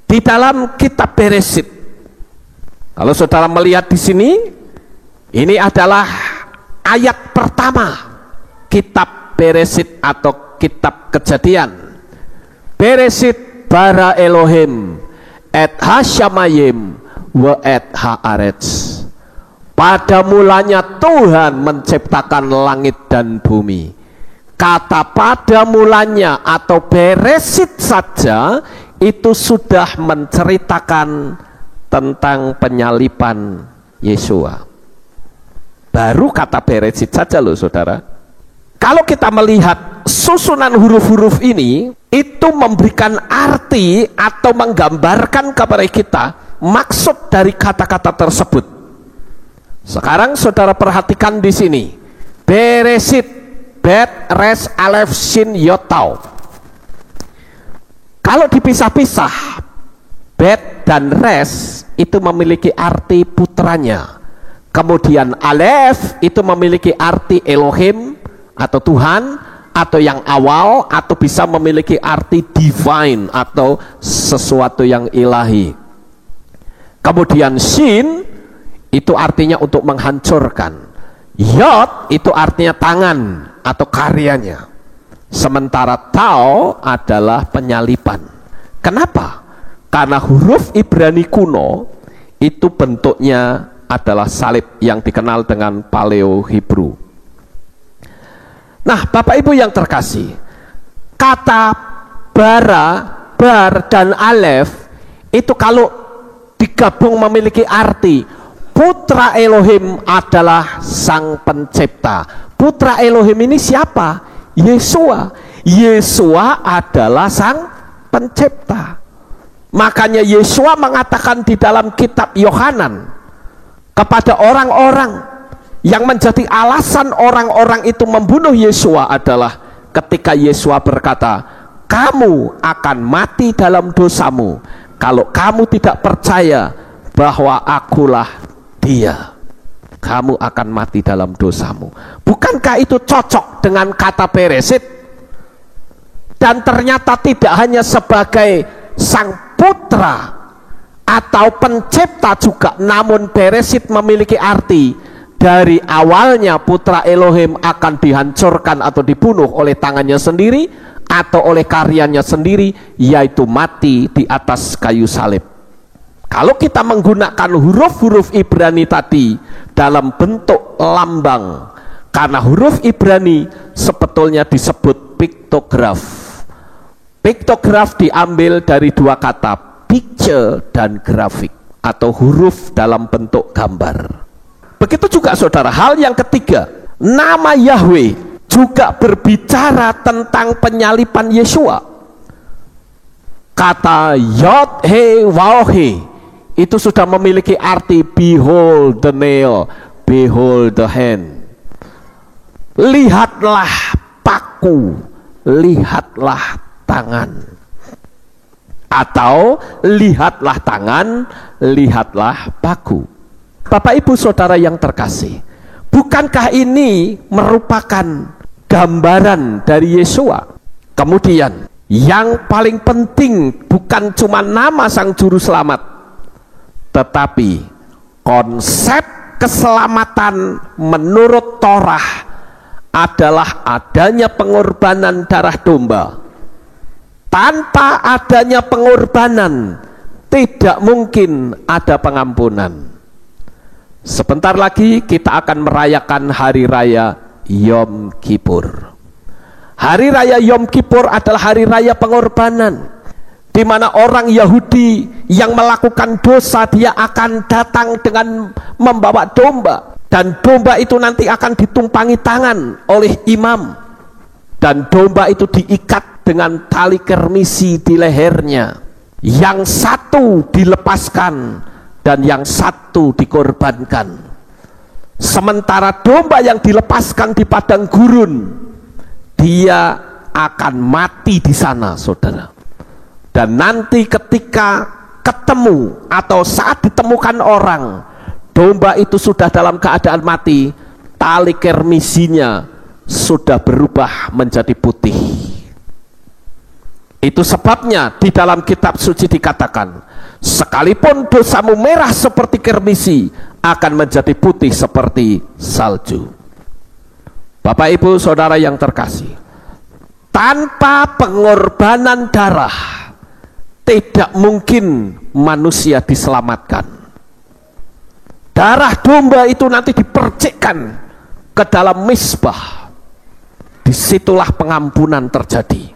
di dalam kitab Beresit, kalau saudara melihat di sini, ini adalah ayat pertama kitab Beresit atau kitab Kejadian. Beresit bara Elohim et hasyamayim wa et haaretz. Pada mulanya Tuhan menciptakan langit dan bumi. Kata pada mulanya atau Beresit saja itu sudah menceritakan tentang penyaliban Yesua. Baru kata Beresit saja loh saudara. Kalau kita melihat susunan huruf-huruf ini, itu memberikan arti atau menggambarkan kepada kita maksud dari kata-kata tersebut. Sekarang saudara perhatikan di sini. Beresit, bet, res, alef, shin, yotau. Kalau dipisah-pisah, bet dan res itu memiliki arti putranya. Kemudian alef itu memiliki arti Elohim atau Tuhan, atau yang awal, atau bisa memiliki arti divine atau sesuatu yang ilahi. Kemudian shin itu artinya untuk menghancurkan. Yod itu artinya tangan atau karyanya. Sementara tau adalah penyaliban. Kenapa? Karena huruf Ibrani kuno itu bentuknya adalah salib yang dikenal dengan Paleo Hebrew. Nah, Bapak Ibu yang terkasih, kata bara, bar, dan alef itu kalau digabung memiliki arti putra Elohim adalah sang pencipta. Putra Elohim ini siapa? Yesua. Yesua adalah sang pencipta. Makanya Yesua mengatakan di dalam kitab Yohanan kepada orang-orang yang menjadi alasan orang-orang itu membunuh Yesua adalah ketika Yesua berkata, kamu akan mati dalam dosamu kalau kamu tidak percaya bahwa akulah Dia. Kamu akan mati dalam dosamu. Bukankah itu cocok dengan kata Beresit? Dan ternyata tidak hanya sebagai sang putra atau pencipta juga, namun Beresit memiliki arti dari awalnya putra Elohim akan dihancurkan atau dibunuh oleh tangannya sendiri atau oleh karyanya sendiri, yaitu mati di atas kayu salib. Kalau kita menggunakan huruf-huruf Ibrani tadi dalam bentuk lambang, karena huruf Ibrani sebetulnya disebut piktograf. Piktograf diambil dari dua kata, picture dan grafik, atau huruf dalam bentuk gambar. Begitu juga saudara, hal yang ketiga, nama Yahweh juga berbicara tentang penyaliban Yesua. Kata Yod He Waw He itu sudah memiliki arti behold the nail, behold the hand. Lihatlah paku, lihatlah tangan. Atau lihatlah tangan, lihatlah paku. Bapak Ibu Saudara yang terkasih, bukankah ini merupakan gambaran dari Yesua? Kemudian yang paling penting bukan cuma nama Sang Juru Selamat, tetapi konsep keselamatan menurut Torah adalah adanya pengorbanan darah domba. Tanpa adanya pengorbanan tidak mungkin ada pengampunan. Sebentar lagi kita akan merayakan hari raya Yom Kippur. Hari raya Yom Kippur adalah hari raya pengorbanan, di mana orang Yahudi yang melakukan dosa dia akan datang dengan membawa domba, dan domba itu nanti akan ditumpangi tangan oleh imam, dan domba itu diikat dengan tali kermisi di lehernya, yang satu dilepaskan dan yang satu dikorbankan. Sementara domba yang dilepaskan di padang gurun, dia akan mati di sana, saudara. Dan nanti ketika ketemu atau saat ditemukan orang, domba itu sudah dalam keadaan mati, tali kermisinya sudah berubah menjadi putih. Itu sebabnya di dalam kitab suci dikatakan, sekalipun dosamu merah seperti kermisi, akan menjadi putih seperti salju. Bapak Ibu Saudara yang terkasih, tanpa pengorbanan darah tidak mungkin manusia diselamatkan. Darah domba itu nanti dipercikkan ke dalam mizbah. Disitulah pengampunan terjadi.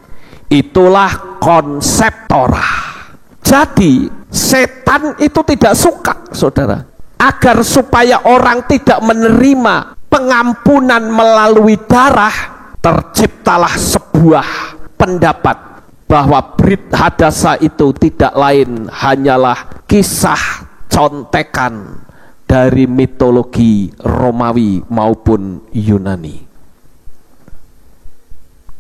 Itulah konsep Torah. Jadi setan itu tidak suka, saudara, agar supaya orang tidak menerima pengampunan melalui darah. Terciptalah sebuah pendapat bahwa Brit Hadasa itu tidak lain hanyalah kisah contekan dari mitologi Romawi maupun Yunani.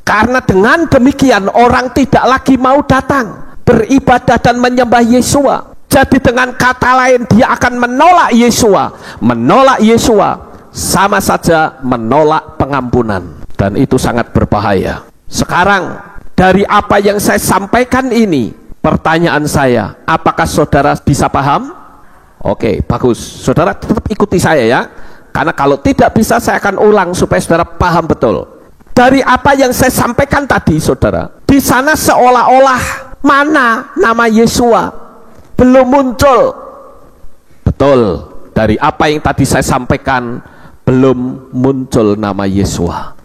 Karena dengan demikian orang tidak lagi mau datang beribadah dan menyembah Yesua. Jadi dengan kata lain dia akan menolak Yesua. Menolak Yesua sama saja menolak pengampunan, dan itu sangat berbahaya. Sekarang dari apa yang saya sampaikan ini, pertanyaan saya, apakah saudara bisa paham? Oke, bagus. Saudara tetap ikuti saya ya. Karena kalau tidak bisa saya akan ulang supaya saudara paham betul. Dari apa yang saya sampaikan tadi, saudara, di sana seolah-olah mana nama Yesua belum muncul. Betul, dari apa yang tadi saya sampaikan belum muncul nama Yesua.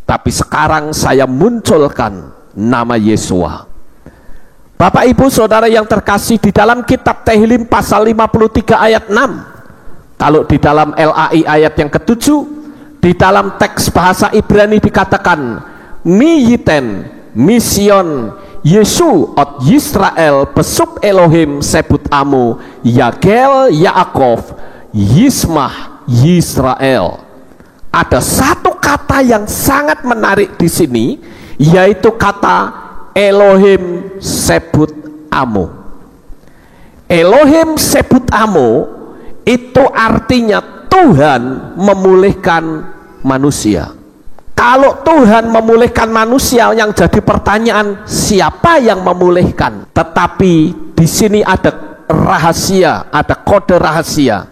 Tapi sekarang saya munculkan nama Yesua. Bapak Ibu Saudara yang terkasih, di dalam kitab Tehillim pasal 53 ayat 6, kalau di dalam LAI ayat yang ke-7, di dalam teks bahasa Ibrani dikatakan, Mi yiten mission Yesu ot Yisrael besuk Elohim sebut amu Yagel Yaakov Yismah Yisrael. Ada satu kata yang sangat menarik di sini, yaitu kata Elohim sebut amu. Elohim sebut amu itu artinya Tuhan memulihkan manusia. Kalau Tuhan memulihkan manusia, yang jadi pertanyaan siapa yang memulihkan? Tetapi di sini ada rahasia, ada kode rahasia.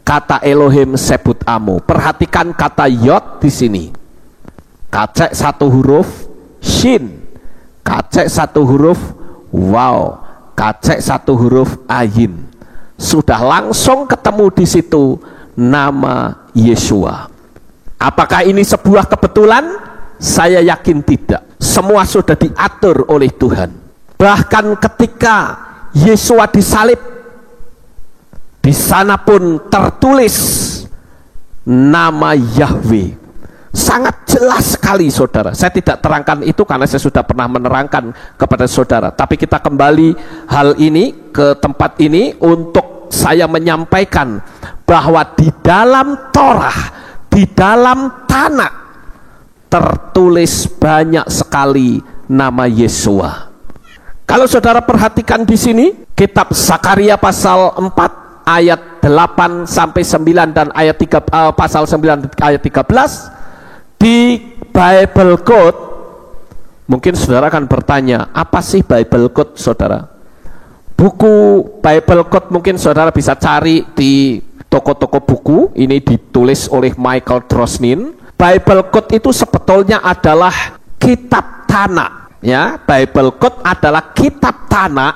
Kata Elohim sebut amu. Perhatikan kata yod di sini. Kacek satu huruf shin, kacek satu huruf waw, kacek satu huruf ayin. Sudah langsung ketemu di situ nama Yesua. Apakah ini sebuah kebetulan? Saya yakin tidak. Semua sudah diatur oleh Tuhan. Bahkan ketika Yesua disalib, di sana pun tertulis nama Yahweh. Sangat jelas sekali, saudara. Saya tidak terangkan itu karena saya sudah pernah menerangkan kepada saudara. Tapi kita kembali hal ini ke tempat ini untuk saya menyampaikan bahwa di dalam Torah, di dalam Tanakh tertulis banyak sekali nama Yesua. Kalau saudara perhatikan di sini, kitab Zakaria pasal 4 ayat 8 sampai 9 dan ayat 3, pasal 9 ayat 13 di Bible Code. Mungkin saudara akan bertanya, apa sih Bible Code, saudara? Buku Bible Code mungkin saudara bisa cari di toko-toko buku. Ini ditulis oleh Michael Drosnin. Bible Code itu sebetulnya adalah kitab tanah, ya. Bible Code adalah kitab tanah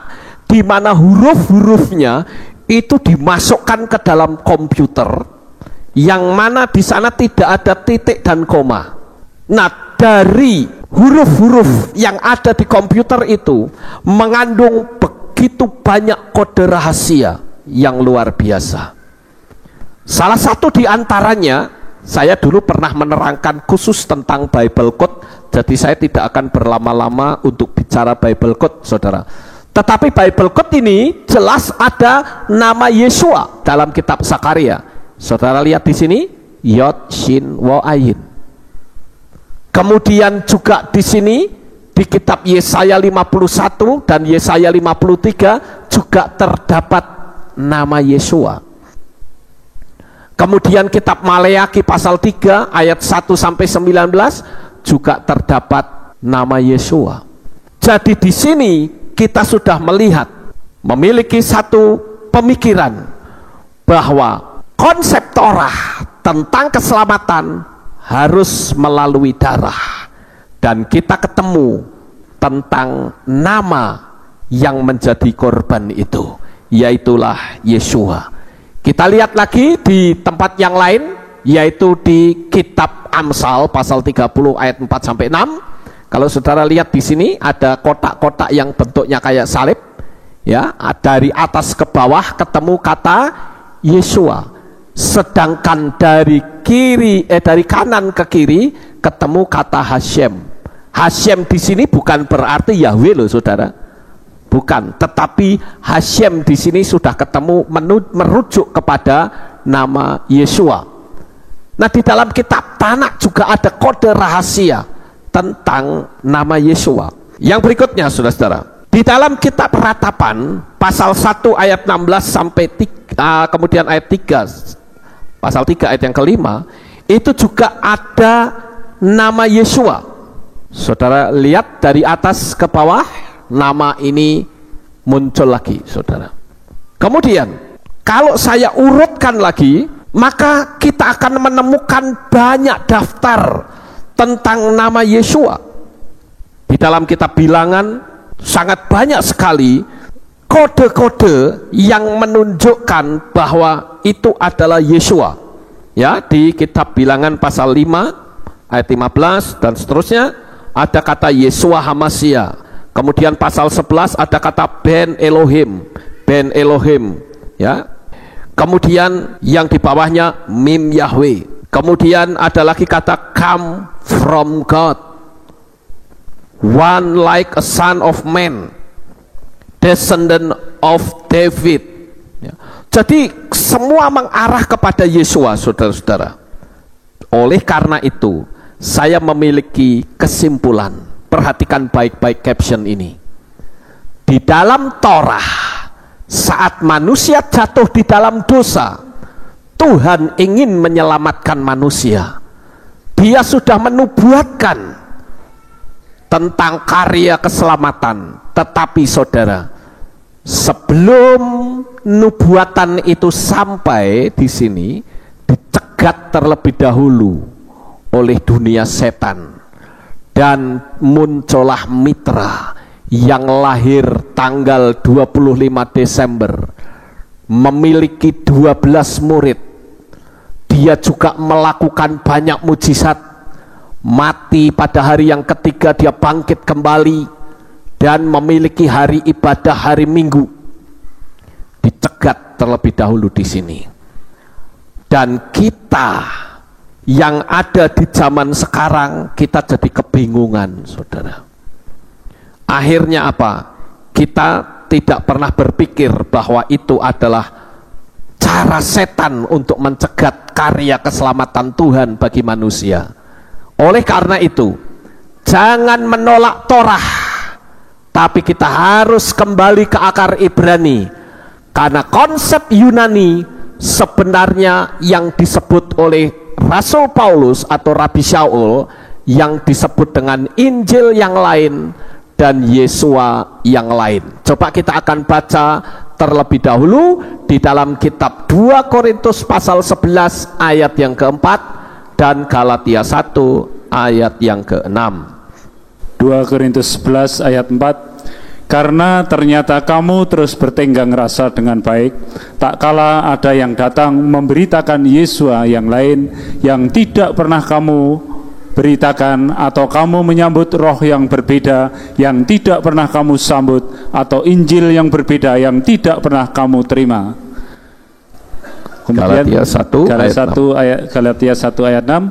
di mana huruf-hurufnya itu dimasukkan ke dalam komputer, yang mana di sana tidak ada titik dan koma. Nah, dari huruf-huruf yang ada di komputer itu mengandung begitu banyak kode rahasia yang luar biasa. Salah satu di antaranya, saya dulu pernah menerangkan khusus tentang Bible Code, jadi saya tidak akan berlama-lama untuk bicara Bible Code, saudara. Tetapi Bible Code ini jelas ada nama Yeshua dalam kitab Zakaria. Saudara lihat di sini, Yod, Shin, Wo, Ayin. Kemudian juga di sini di kitab Yesaya 51 dan Yesaya 53 juga terdapat nama Yeshua. Kemudian kitab Maleakhi pasal 3 ayat 1 sampai 19 juga terdapat nama Yeshua. Jadi di sini kita sudah melihat, memiliki satu pemikiran bahwa konsep Torah tentang keselamatan harus melalui darah, dan kita ketemu tentang nama yang menjadi korban itu, yaitulah Yeshua. Kita lihat lagi di tempat yang lain, yaitu di kitab Amsal pasal 30 ayat 4 sampai 6. Kalau saudara lihat di sini ada kotak-kotak yang bentuknya kayak salib, ya, dari atas ke bawah ketemu kata Yeshua. Sedangkan dari kanan ke kiri ketemu kata Hashem. Hashem di sini bukan berarti Yahweh loh, saudara. Bukan, tetapi Hashem di sini sudah ketemu merujuk kepada nama Yeshua. Nah, di dalam kitab Tanakh juga ada kode rahasia tentang nama Yeshua. Yang berikutnya, saudara-saudara, di dalam kitab Ratapan pasal 1 ayat 16 sampai 3, kemudian ayat 3, pasal 3 ayat yang kelima, itu juga ada nama Yeshua. Saudara lihat dari atas ke bawah, nama ini muncul lagi, saudara. Kemudian kalau saya urutkan lagi, maka kita akan menemukan banyak daftar tentang nama Yeshua. Di dalam kitab Bilangan sangat banyak sekali kode-kode yang menunjukkan bahwa itu adalah Yeshua. Ya, di kitab Bilangan pasal 5 ayat 15 dan seterusnya ada kata Yeshua Hamashiach. Kemudian pasal 11 ada kata Ben Elohim, Ben Elohim, ya. Kemudian yang di bawahnya Mim Yahweh. Kemudian ada lagi kata come from God, one like a son of man, descendant of David, ya. Jadi semua mengarah kepada Yeshua, saudara-saudara. Oleh karena itu saya memiliki kesimpulan. Perhatikan baik-baik caption ini. Di dalam Torah, saat manusia jatuh di dalam dosa, Tuhan ingin menyelamatkan manusia. Dia sudah menubuatkan tentang karya keselamatan. Tetapi saudara, sebelum nubuatan itu sampai di sini, dicegat terlebih dahulu oleh dunia setan, dan muncullah Mitra yang lahir tanggal 25 Desember, memiliki 12 murid. Dia juga melakukan banyak mujizat, mati pada hari yang ketiga dia bangkit kembali, dan memiliki hari ibadah hari Minggu. Dicegat terlebih dahulu di sini. Dan kita yang ada di zaman sekarang, kita jadi kebingungan, saudara. Akhirnya apa? Kita tidak pernah berpikir bahwa itu adalah cara setan untuk mencegat karya keselamatan Tuhan bagi manusia. Oleh karena itu, jangan menolak Torah, tapi kita harus kembali ke akar Ibrani, Karena konsep Yunani sebenarnya yang disebut oleh Rasul Paulus atau Rabi Shaul yang disebut dengan Injil yang lain dan Yesua yang lain. Coba kita akan baca terlebih dahulu di dalam kitab 2 Korintus pasal 11 ayat yang keempat dan Galatia 1 ayat yang ke-6. 2 Korintus 11 ayat 4. Karena ternyata kamu terus bertenggang rasa dengan baik, tak kala ada yang datang memberitakan Yesua yang lain yang tidak pernah kamu beritakan, atau kamu menyambut roh yang berbeda yang tidak pernah kamu sambut, atau Injil yang berbeda yang tidak pernah kamu terima. Kemudian Galatia 1 ayat 6.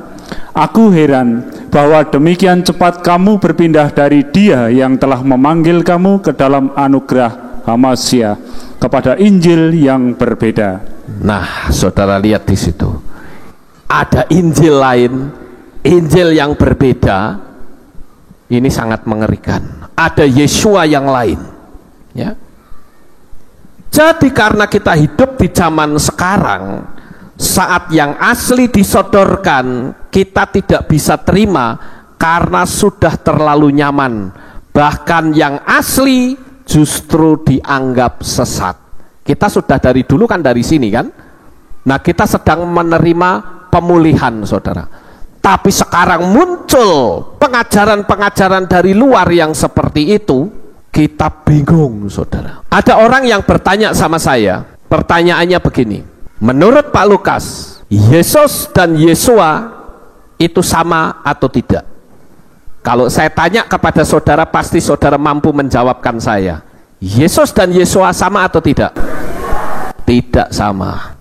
Aku heran bahwa demikian cepat kamu berpindah dari Dia yang telah memanggil kamu ke dalam anugerah Hamasia kepada Injil yang berbeda. Nah, saudara lihat di situ. Ada Injil lain, Injil yang berbeda. Ini sangat mengerikan. Ada Yesua yang lain, ya. Jadi karena kita hidup di zaman sekarang, saat yang asli disodorkan kita tidak bisa terima karena sudah terlalu nyaman. Bahkan yang asli justru dianggap sesat. Kita sudah dari dulu kan dari sini kan. Nah, kita sedang menerima pemulihan, saudara. Tapi sekarang muncul pengajaran-pengajaran dari luar yang seperti itu, kita bingung, saudara. Ada orang yang bertanya sama saya, pertanyaannya begini. Menurut Pak Lukas, Yesus dan Yesua itu sama atau tidak? Kalau saya tanya kepada saudara, pasti saudara mampu menjawabkan saya. Yesus dan Yesua sama atau tidak? Tidak sama.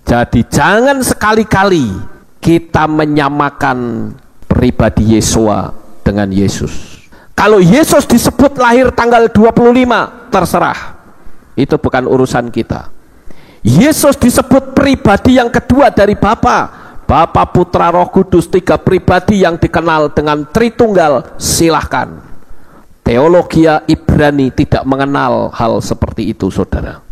Jadi jangan sekali-kali kita menyamakan pribadi Yesua dengan Yesus. Kalau Yesus disebut lahir tanggal 25, terserah. Itu bukan urusan kita. Yesus disebut pribadi yang kedua dari Bapa, Bapa, Putra, Roh Kudus, 3 pribadi yang dikenal dengan Tritunggal, silahkan. Teologi Ibrani tidak mengenal hal seperti itu, saudara.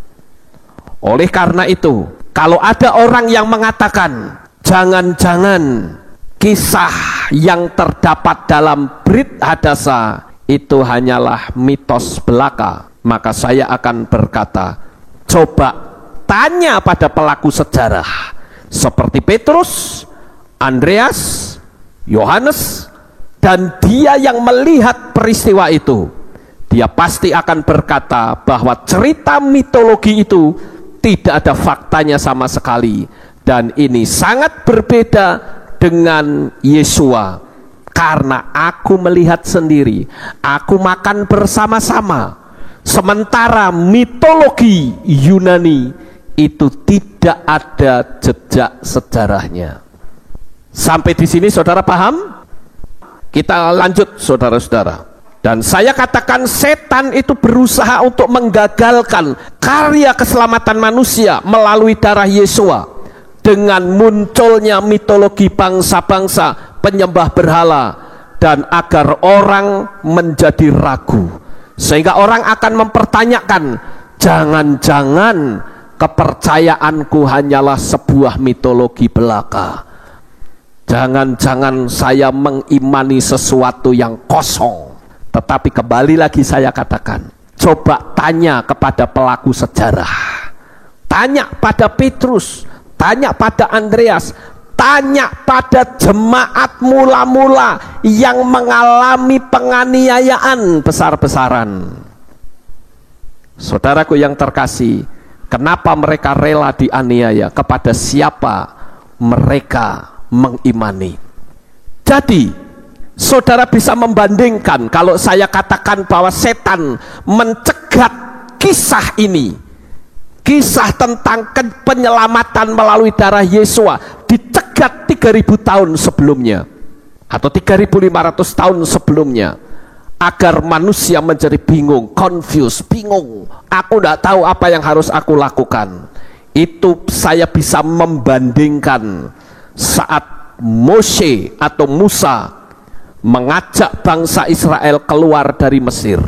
Oleh karena itu, kalau ada orang yang mengatakan jangan-jangan kisah yang terdapat dalam Brit Hadasa itu hanyalah mitos belaka, maka saya akan berkata, coba tanya pada pelaku sejarah seperti Petrus, Andreas, Yohanes, dan dia yang melihat peristiwa itu. Dia pasti akan berkata bahwa cerita mitologi itu tidak ada faktanya sama sekali, dan ini sangat berbeda dengan Yesua. Karena aku melihat sendiri, aku makan bersama-sama. Sementara mitologi Yunani itu tidak ada jejak sejarahnya. Sampai di sini saudara paham? Kita lanjut, saudara-saudara. Dan saya katakan setan itu berusaha untuk menggagalkan karya keselamatan manusia melalui darah Yesua dengan munculnya mitologi bangsa-bangsa penyembah berhala, dan agar orang menjadi ragu, sehingga orang akan mempertanyakan, jangan-jangan kepercayaanku hanyalah sebuah mitologi belaka. Jangan-jangan saya mengimani sesuatu yang kosong. Tetapi kembali lagi saya katakan, coba tanya kepada pelaku sejarah. Tanya pada Petrus, tanya pada Andreas, tanya pada jemaat mula-mula yang mengalami penganiayaan besar-besaran. Saudaraku yang terkasih, kenapa mereka rela dianiaya? Kepada siapa mereka mengimani? Jadi saudara bisa membandingkan, kalau saya katakan bahwa setan mencegat kisah ini, kisah tentang penyelamatan melalui darah Yesua, dicegat 3000 tahun sebelumnya atau 3500 tahun sebelumnya, agar manusia menjadi bingung, confused, bingung, aku tidak tahu apa yang harus aku lakukan. Itu saya bisa membandingkan saat Moshe atau Musa mengajak bangsa Israel keluar dari Mesir.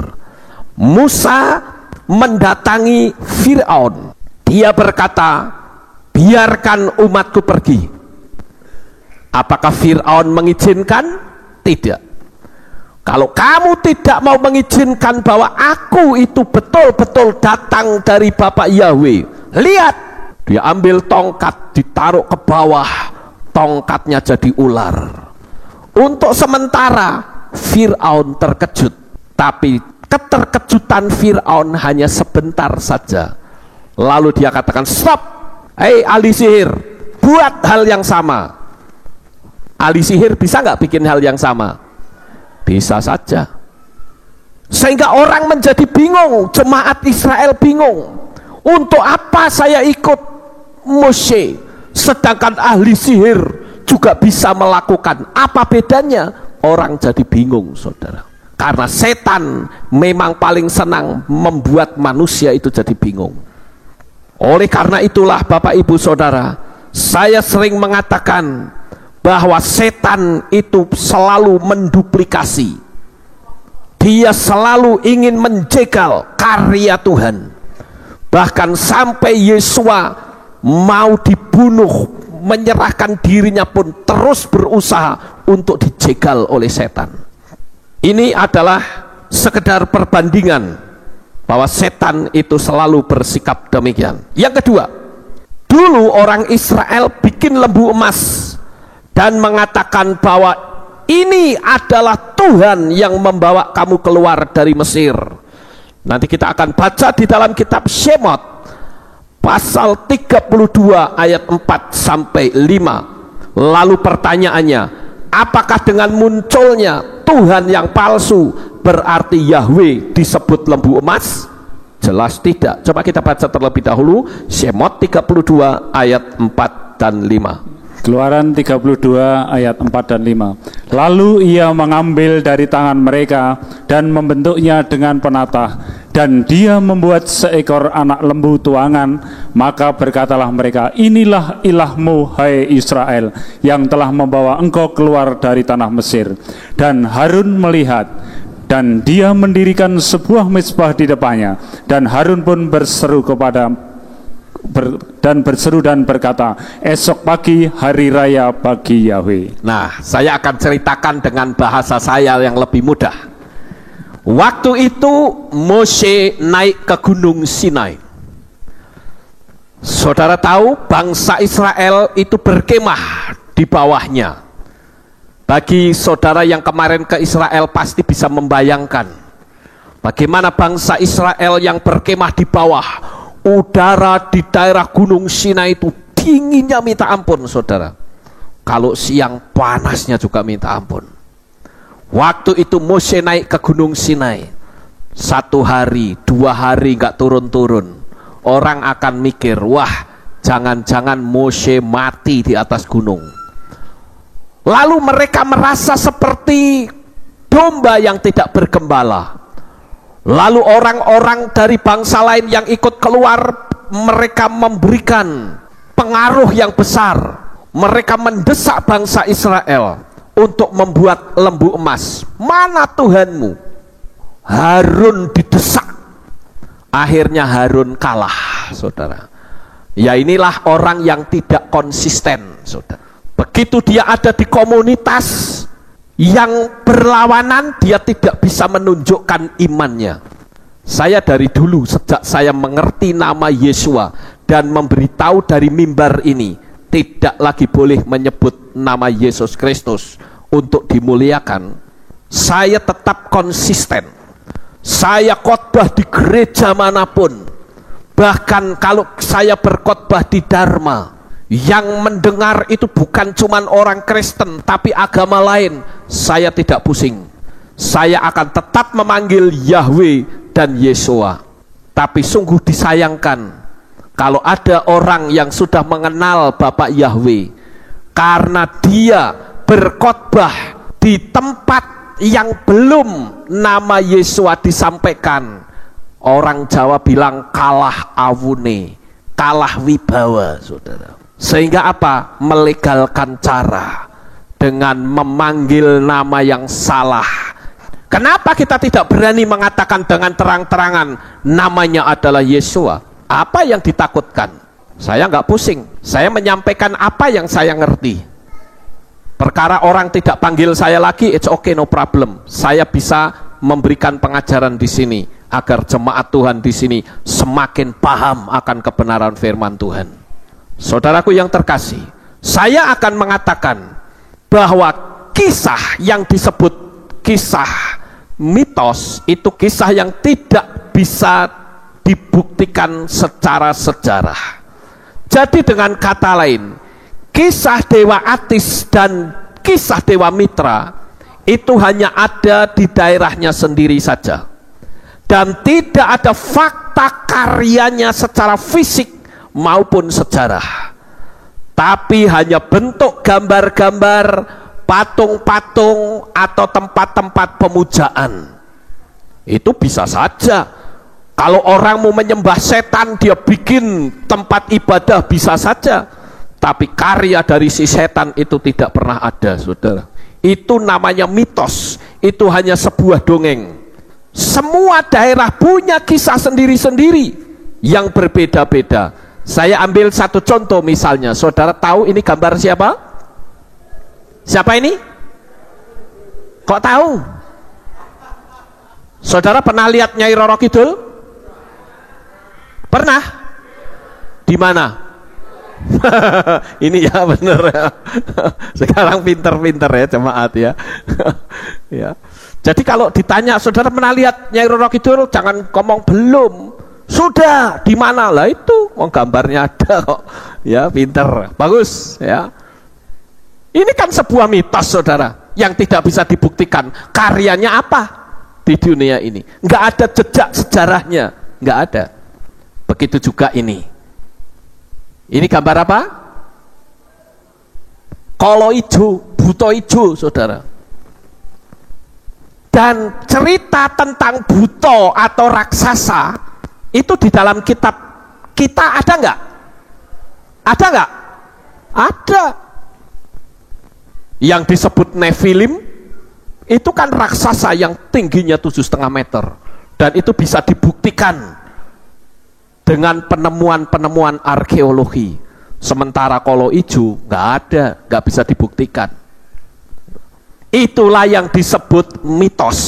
Musa mendatangi Firaun Dia berkata, biarkan umatku pergi. Apakah Fir'aun mengizinkan? Tidak. Kalau kamu tidak mau mengizinkan bahwa aku itu betul-betul datang dari Bapak Yahweh, lihat, dia ambil tongkat, ditaruh ke bawah, tongkatnya jadi ular. Untuk sementara Fir'aun terkejut, tapi keterkejutan Fir'aun hanya sebentar saja. Lalu dia katakan, stop, hei ahli sihir, buat hal yang sama. Ahli sihir bisa nggak bikin hal yang sama? Bisa saja. Sehingga orang menjadi bingung, jemaat Israel bingung. Untuk apa saya ikut Moshe, sedangkan ahli sihir juga bisa melakukan? Apa bedanya? Orang jadi bingung, saudara. Karena setan memang paling senang membuat manusia itu jadi bingung. Oleh karena itulah Bapak Ibu Saudara, saya sering mengatakan bahwa setan itu selalu menduplikasi. Dia selalu ingin menjegal karya Tuhan. Bahkan sampai Yesua mau dibunuh, menyerahkan dirinya pun terus berusaha untuk dijegal oleh setan. Ini adalah sekedar perbandingan bahwa setan itu selalu bersikap demikian. Yang kedua, dulu orang Israel bikin lembu emas dan mengatakan bahwa ini adalah Tuhan yang membawa kamu keluar dari Mesir. Nanti kita akan baca di dalam kitab Shemot pasal 32 ayat 4 sampai 5. Lalu pertanyaannya, apakah dengan munculnya Tuhan yang palsu berarti Yahweh disebut lembu emas? Jelas tidak. Coba kita baca terlebih dahulu Shemot 32 ayat 4 dan 5. Keluaran 32 ayat 4 dan 5. Lalu ia mengambil dari tangan mereka dan membentuknya dengan penatah, dan dia membuat seekor anak lembu tuangan. Maka berkatalah mereka, inilah ilahmu hai Israel, yang telah membawa engkau keluar dari tanah Mesir. Dan Harun melihat, dan dia mendirikan sebuah mezbah di depannya, dan Harun pun berseru dan berkata, esok pagi hari raya bagi Yahweh. Nah, saya akan ceritakan dengan bahasa saya yang lebih mudah. Waktu itu Moshe naik ke Gunung Sinai. Saudara tahu bangsa Israel itu berkemah di bawahnya. Bagi saudara yang kemarin ke Israel pasti bisa membayangkan bagaimana bangsa Israel yang berkemah di bawah. Udara di daerah Gunung Sinai itu dinginnya minta ampun, saudara. Kalau siang panasnya juga minta ampun. Waktu itu Moshe naik ke Gunung Sinai, 1 hari, 2 hari nggak turun-turun. Orang akan mikir, wah, jangan-jangan Moshe mati di atas gunung. Lalu mereka merasa seperti domba yang tidak bergembala. Lalu orang-orang dari bangsa lain yang ikut keluar, mereka memberikan pengaruh yang besar. Mereka mendesak bangsa Israel untuk membuat lembu emas. Mana Tuhanmu? Harun didesak. Akhirnya Harun kalah, saudara. Ya, inilah orang yang tidak konsisten, saudara. Begitu dia ada di komunitas yang berlawanan, dia tidak bisa menunjukkan imannya. Saya dari dulu, sejak saya mengerti nama Yesua dan memberitahu dari mimbar ini, tidak lagi boleh menyebut nama Yesus Kristus untuk dimuliakan, saya tetap konsisten. Saya khotbah di gereja manapun, bahkan kalau saya berkhotbah di Dharma, yang mendengar itu bukan cuma orang Kristen tapi agama lain, saya tidak pusing. Saya akan tetap memanggil Yahweh dan Yesua. Tapi sungguh disayangkan kalau ada orang yang sudah mengenal Bapak Yahweh, karena dia berkhotbah di tempat yang belum nama Yesua disampaikan, orang Jawa bilang kalah awune, kalah wibawa, saudara. Sehingga apa? Melegalkan cara dengan memanggil nama yang salah. Kenapa kita tidak berani mengatakan dengan terang-terangan namanya adalah Yesua? Apa yang ditakutkan? Saya nggak pusing. Saya menyampaikan apa yang saya ngerti. Perkara orang tidak panggil saya lagi, it's okay, no problem. Saya bisa memberikan pengajaran di sini agar jemaat Tuhan di sini semakin paham akan kebenaran firman Tuhan. Saudaraku yang terkasih, saya akan mengatakan bahwa kisah yang disebut kisah mitos itu kisah yang tidak bisa dibuktikan secara sejarah. Jadi dengan kata lain, kisah Dewa Atis dan kisah Dewa Mitra itu hanya ada di daerahnya sendiri saja, dan tidak ada fakta karyanya secara fisik maupun sejarah, tapi hanya bentuk gambar-gambar, patung-patung, atau tempat-tempat pemujaan. Itu bisa saja. Kalau orang mau menyembah setan, dia bikin tempat ibadah, bisa saja. Tapi karya dari si setan itu tidak pernah ada, saudara. Itu namanya mitos. Itu hanya sebuah dongeng. Semua daerah punya kisah sendiri-sendiri yang berbeda-beda. Saya ambil satu contoh misalnya. Saudara tahu ini gambar siapa? Siapa ini? Kok tahu? Saudara pernah lihat Nyai Roro Kidul? Pernah? Di mana? Ini ya bener ya. Sekarang pinter-pinter ya jemaat ya. Ya. Jadi kalau ditanya saudara pernah lihat Nyai Roro Kidul, jangan ngomong belum. Sudah, di mana lah itu? Oh, gambarnya ada kok. Ya, pinter. Bagus ya. Ini kan sebuah mitos saudara yang tidak bisa dibuktikan. Karyanya apa di dunia ini? Nggak ada jejak sejarahnya, nggak ada. Begitu juga ini. Ini gambar apa? Kolo ijo, buto ijo, saudara. Dan cerita tentang buto atau raksasa itu di dalam kitab kita ada nggak? Ada nggak? Ada. Yang disebut Nephilim itu kan raksasa yang tingginya 7,5 meter, dan itu bisa dibuktikan dengan penemuan-penemuan arkeologi. Sementara Kolo Ijo nggak ada, nggak bisa dibuktikan. Itulah yang disebut mitos.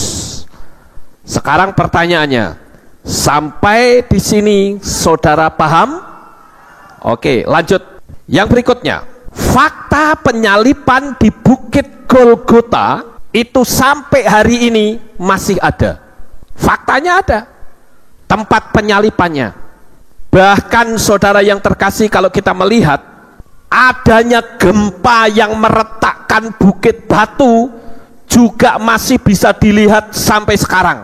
Sekarang pertanyaannya, sampai di sini saudara paham? Oke, lanjut. Yang berikutnya, fakta penyalipan di Bukit Golgota itu sampai hari ini masih ada. Faktanya ada. Tempat penyalipannya. Bahkan saudara yang terkasih, kalau kita melihat adanya gempa yang meretakkan bukit batu juga masih bisa dilihat sampai sekarang.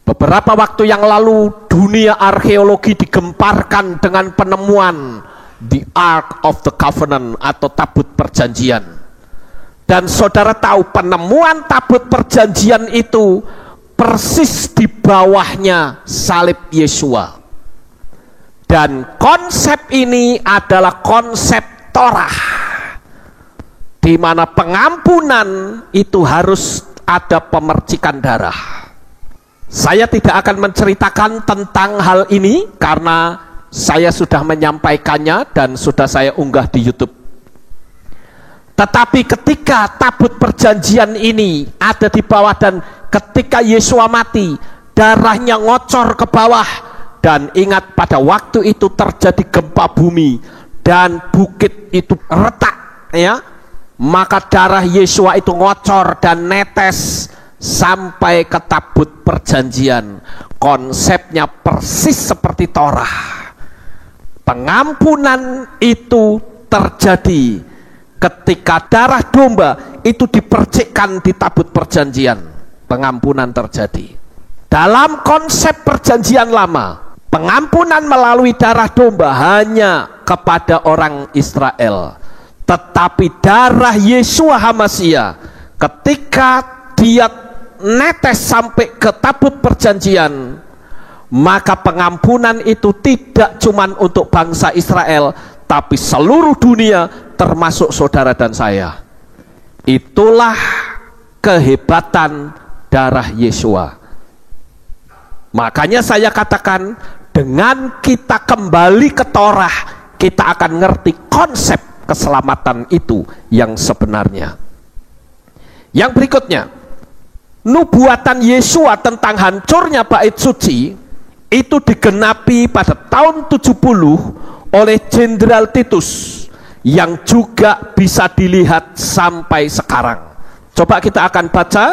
Beberapa waktu yang lalu dunia arkeologi digemparkan dengan penemuan The Ark of the Covenant atau tabut perjanjian. Dan saudara tahu penemuan tabut perjanjian itu persis di bawahnya salib Yesua. Dan konsep ini adalah konsep Torah, di mana pengampunan itu harus ada pemercikan darah. Saya tidak akan menceritakan tentang hal ini karena saya sudah menyampaikannya dan sudah saya unggah di YouTube. Tetapi ketika tabut perjanjian ini ada di bawah, dan ketika Yesua mati, darahnya ngocor ke bawah. Dan ingat, pada waktu itu terjadi gempa bumi dan bukit itu retak, ya. Maka darah Yesua itu ngocor dan netes sampai ke tabut perjanjian. Konsepnya persis seperti Torah. Pengampunan itu terjadi ketika darah domba itu dipercikkan di tabut perjanjian. Pengampunan terjadi. Dalam konsep perjanjian lama, pengampunan melalui darah domba hanya kepada orang Israel. Tetapi darah Yesua HaMasyiah ketika dia netes sampai ke tabut perjanjian, maka pengampunan itu tidak cuma untuk bangsa Israel, tapi seluruh dunia termasuk saudara dan saya. Itulah kehebatan darah Yesua. Makanya saya katakan, Dengan kita kembali ke Torah, kita akan ngerti konsep keselamatan itu yang sebenarnya. Yang berikutnya, nubuatan Yesua tentang hancurnya bait suci itu digenapi pada tahun 70 oleh Jenderal Titus, yang juga bisa dilihat sampai sekarang. Coba kita akan baca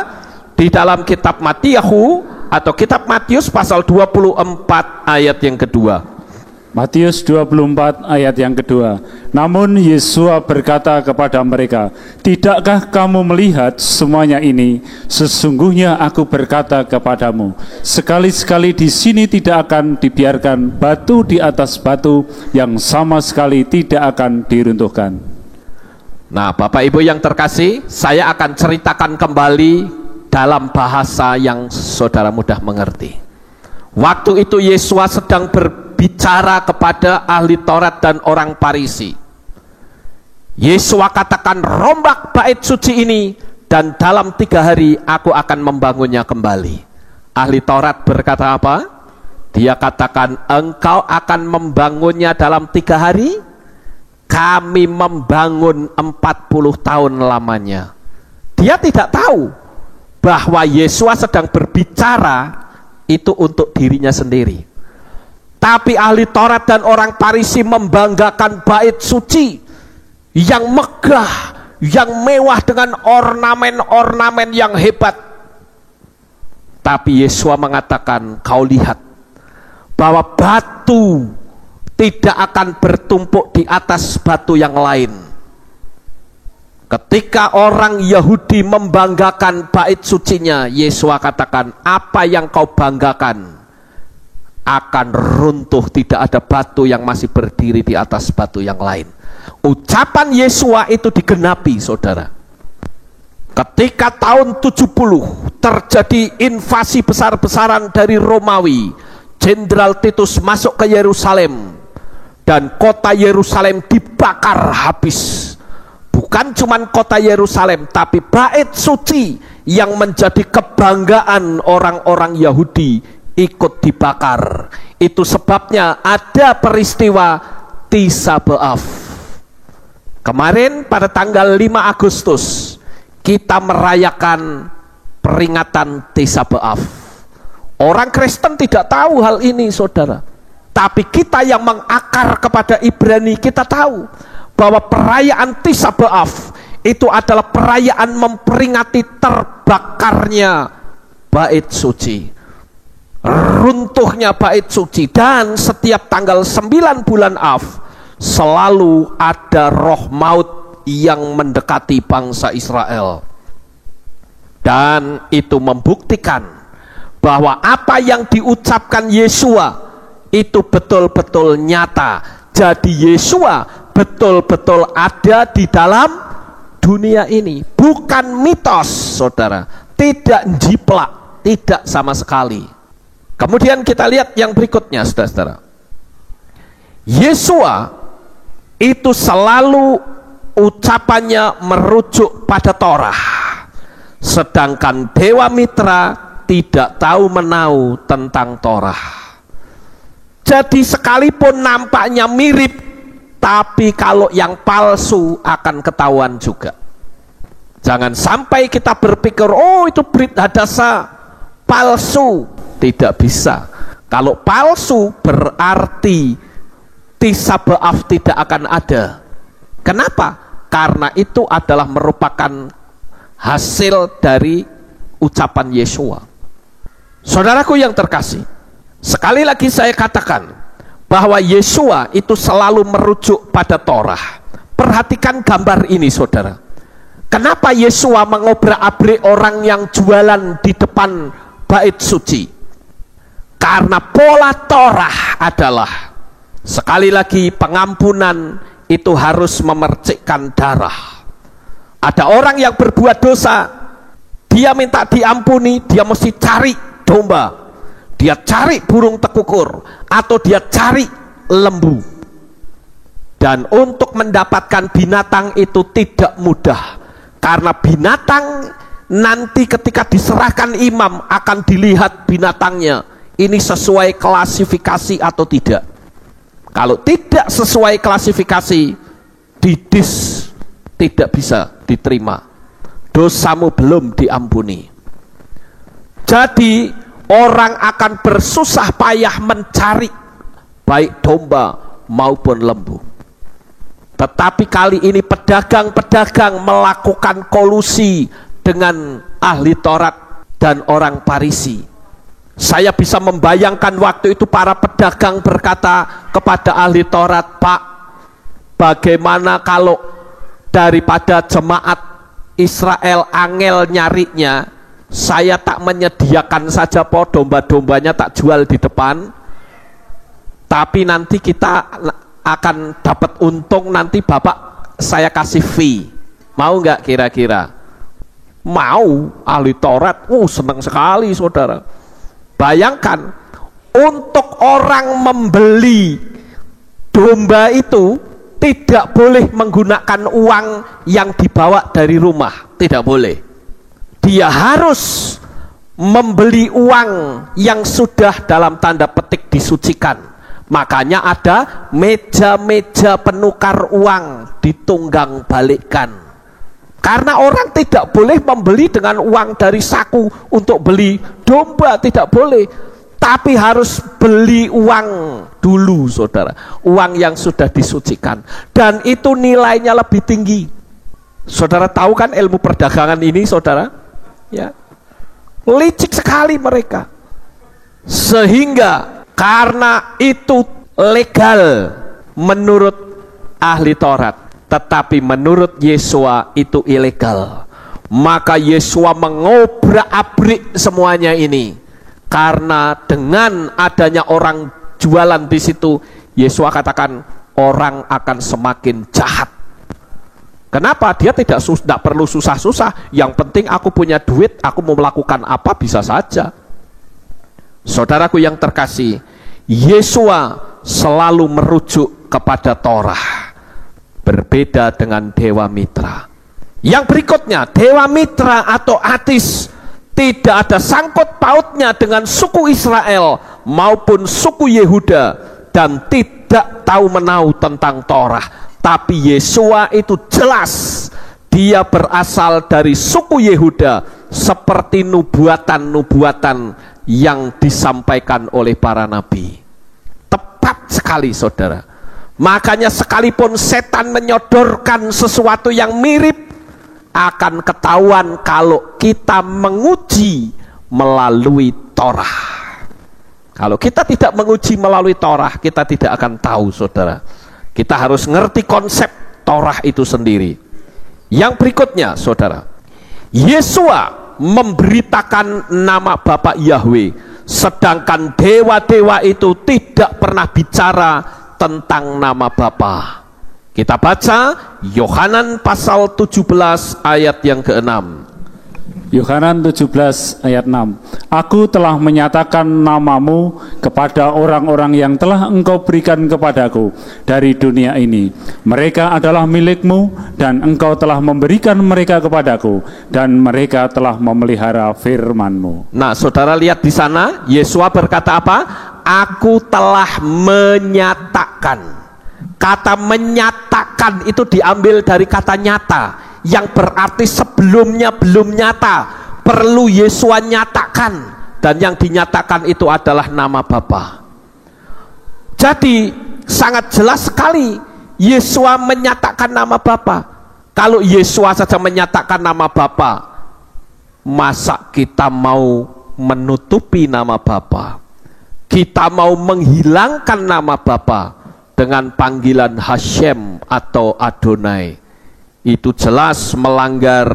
di dalam kitab Matiyahu atau kitab Matius pasal 24 ayat yang kedua. Matius 24 ayat yang kedua. Namun Yesua berkata kepada mereka, "Tidakkah kamu melihat semuanya ini? Sesungguhnya aku berkata kepadamu, sekali-sekali di sini tidak akan dibiarkan batu di atas batu yang sama sekali tidak akan diruntuhkan." Nah, Bapak Ibu yang terkasih, saya akan ceritakan kembali dalam bahasa yang saudara mudah mengerti. Waktu itu Yesua sedang berbicara kepada ahli Taurat dan orang Farisi. Yesua katakan, rombak bait suci ini dan dalam 3 hari aku akan membangunnya kembali. Ahli Taurat berkata apa? Dia katakan, engkau akan membangunnya dalam 3 hari? Kami membangun 40 tahun lamanya. Dia tidak tahu bahwa Yesua sedang berbicara itu untuk dirinya sendiri. Tapi ahli Taurat dan orang Farisi membanggakan bait suci yang megah, yang mewah dengan ornamen-ornamen yang hebat. Tapi Yesua mengatakan, kau lihat bahwa batu tidak akan bertumpuk di atas batu yang lain. Ketika orang Yahudi membanggakan bait sucinya, Yesua katakan, apa yang kau banggakan akan runtuh, tidak ada batu yang masih berdiri di atas batu yang lain. Ucapan Yesua itu digenapi, saudara. Ketika tahun 70 terjadi invasi besar-besaran dari Romawi, Jenderal Titus masuk ke Yerusalem dan kota Yerusalem dibakar habis. Bukan cuma kota Yerusalem, tapi bait suci yang menjadi kebanggaan orang-orang Yahudi ikut dibakar. Itu sebabnya ada peristiwa Tis'a B'Av. Kemarin pada tanggal 5 Agustus kita merayakan peringatan Tis'a B'Av. Orang Kristen tidak tahu hal ini, saudara. Tapi kita yang mengakar kepada Ibrani, kita tahu bahwa perayaan Tis'a B'Av itu adalah perayaan memperingati terbakarnya bait suci, runtuhnya bait suci. Dan setiap tanggal 9 bulan Av selalu ada roh maut yang mendekati bangsa Israel. Dan itu membuktikan bahwa apa yang diucapkan Yesua itu betul-betul nyata. Jadi Yesua betul-betul ada di dalam dunia ini, bukan mitos, saudara. Tidak jiplak, tidak sama sekali. Kemudian kita lihat yang berikutnya, saudara-saudara. Yesua itu selalu ucapannya merujuk pada Torah, sedangkan Dewa Mitra tidak tahu menau tentang Torah. Jadi sekalipun nampaknya mirip, tapi kalau yang palsu akan ketahuan juga. Jangan sampai kita berpikir, oh itu Brit Hadasa palsu. Tidak bisa. Kalau palsu berarti Tis'a B'Av tidak akan ada. Kenapa? Karena itu adalah merupakan hasil dari ucapan Yesua. Saudaraku yang terkasih, sekali lagi saya katakan bahwa Yesua itu selalu merujuk pada Torah. Perhatikan gambar ini, saudara. Kenapa Yesua mengobrak-abrik orang yang jualan di depan bait suci? Karena pola Torah adalah, sekali lagi, pengampunan itu harus memercikkan darah. Ada orang yang berbuat dosa, dia minta diampuni, dia mesti cari domba, dia cari burung tekukur, atau dia cari lembu. Dan untuk mendapatkan binatang itu tidak mudah, karena binatang nanti ketika diserahkan imam akan dilihat binatangnya ini sesuai klasifikasi atau tidak. Kalau tidak sesuai klasifikasi, didis, tidak bisa diterima. Dosamu belum diampuni. Jadi orang akan bersusah payah mencari baik domba maupun lembu. Tetapi kali ini pedagang-pedagang melakukan kolusi dengan ahli Taurat dan orang Farisi. Saya bisa membayangkan waktu itu para pedagang berkata kepada ahli Taurat, "Pak, bagaimana kalau daripada jemaat Israel angel nyarinya, saya tak menyediakan saja domba-dombanya tak jual di depan, tapi nanti kita akan dapat untung, nanti Bapak saya kasih fee. Mau nggak kira-kira?" Mau. Ahli Taurat senang sekali, saudara. Bayangkan, untuk orang membeli domba itu tidak boleh menggunakan uang yang dibawa dari rumah, tidak boleh. Dia harus membeli uang yang sudah dalam tanda petik disucikan. Makanya ada meja-meja penukar uang ditunggang balikkan. Karena orang tidak boleh membeli dengan uang dari saku untuk beli domba, tidak boleh. Tapi harus beli uang dulu, saudara. Uang yang sudah disucikan. Dan itu nilainya lebih tinggi. Saudara tahu kan ilmu perdagangan ini, saudara? Ya. Licik sekali mereka. Sehingga karena itu legal menurut ahli Taurat, tetapi menurut Yesua itu ilegal. Maka Yesua mengobrak-abrik semuanya ini. Karena dengan adanya orang jualan di situ, Yesua katakan orang akan semakin jahat. Kenapa? Dia tidak perlu susah-susah. Yang penting aku punya duit, aku mau melakukan apa bisa saja. Saudaraku yang terkasih, Yesua selalu merujuk kepada Torah. Berbeda dengan Dewa Mitra. Yang berikutnya, Dewa Mitra atau Atis tidak ada sangkut pautnya dengan suku Israel maupun suku Yehuda dan tidak tahu menau tentang Torah. Tapi Yesua itu jelas dia berasal dari suku Yehuda, seperti nubuatan-nubuatan yang disampaikan oleh para nabi. Tepat sekali, saudara. Makanya sekalipun setan menyodorkan sesuatu yang mirip, akan ketahuan kalau kita menguji melalui Torah. Kalau kita tidak menguji melalui Torah, kita tidak akan tahu, saudara. Kita harus ngerti konsep Torah itu sendiri. Yang berikutnya, saudara, Yesua memberitakan nama Bapa Yahweh, sedangkan dewa-dewa itu tidak pernah bicara tentang nama Bapa. Kita baca Yohanan pasal 17 ayat yang ke-6. Yohanan 17 ayat 6. Aku telah menyatakan namamu kepada orang-orang yang telah engkau berikan kepadaku dari dunia ini. Mereka adalah milikmu dan engkau telah memberikan mereka kepadaku dan mereka telah memelihara firman-Mu. Nah, saudara lihat di sana, Yesua berkata apa? Aku telah menyatakan. Kata menyatakan itu diambil dari kata nyata, yang berarti sebelumnya belum nyata, perlu Yesua nyatakan, dan yang dinyatakan itu adalah nama Bapa. Jadi sangat jelas sekali Yesua menyatakan nama Bapa. Kalau Yesua saja menyatakan nama Bapa, masa kita mau menutupi nama Bapa? Kita mau menghilangkan nama Bapa dengan panggilan Hashem atau Adonai? Itu jelas melanggar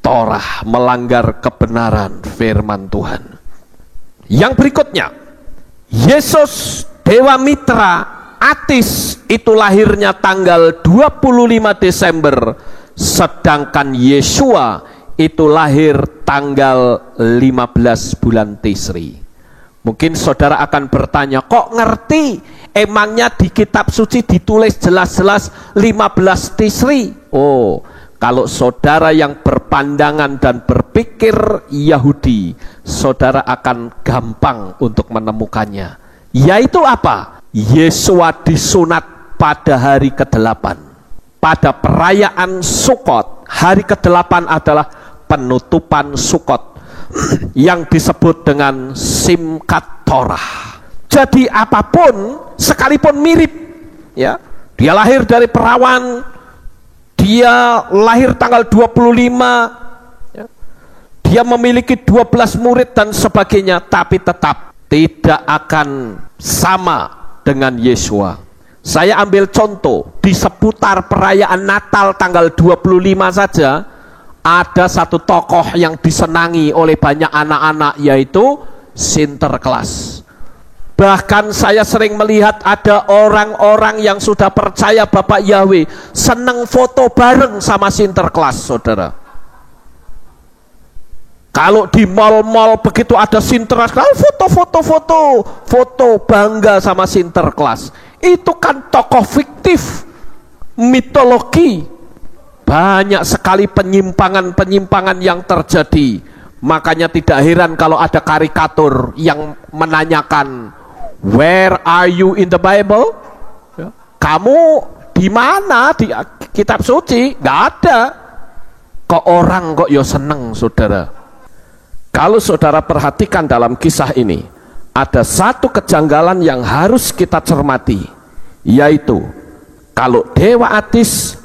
Torah, melanggar kebenaran firman Tuhan. Yang berikutnya, Yesus Dewa Mitra Atis itu lahirnya tanggal 25 Desember, sedangkan Yesua itu lahir tanggal 15 bulan Tisri. Mungkin saudara akan bertanya, kok ngerti? Emangnya di kitab suci ditulis jelas-jelas 15 Tisri? Oh, Kalau saudara yang berpandangan dan berpikir Yahudi, saudara akan gampang untuk menemukannya. Yaitu apa? Yesua disunat pada hari ke-8. Pada perayaan Sukot, hari ke-8 adalah penutupan Sukot yang disebut dengan Simkat Torah. Jadi apapun, sekalipun mirip, ya, dia lahir dari perawan, dia lahir tanggal 25, ya, dia memiliki 12 murid dan sebagainya, tapi tetap tidak akan sama dengan Yesua. Saya ambil contoh, di seputar perayaan Natal tanggal 25 saja, ada satu tokoh yang disenangi oleh banyak anak-anak, yaitu Sinterklas. Bahkan saya sering melihat ada orang-orang yang sudah percaya Bapak Yahweh senang foto bareng sama Sinterklas, saudara. Kalau di mal-mal begitu ada Sinterklas, foto bangga sama Sinterklas. Itu kan tokoh fiktif, mitologi. Banyak sekali penyimpangan-penyimpangan yang terjadi. Makanya tidak heran kalau ada karikatur yang menanyakan, "Where are you in the Bible?" Kamu di mana di kitab suci? Nggak ada. Kok orang kok ya seneng, saudara. Kalau saudara perhatikan dalam kisah ini, ada satu kejanggalan yang harus kita cermati, yaitu kalau Dewa Atis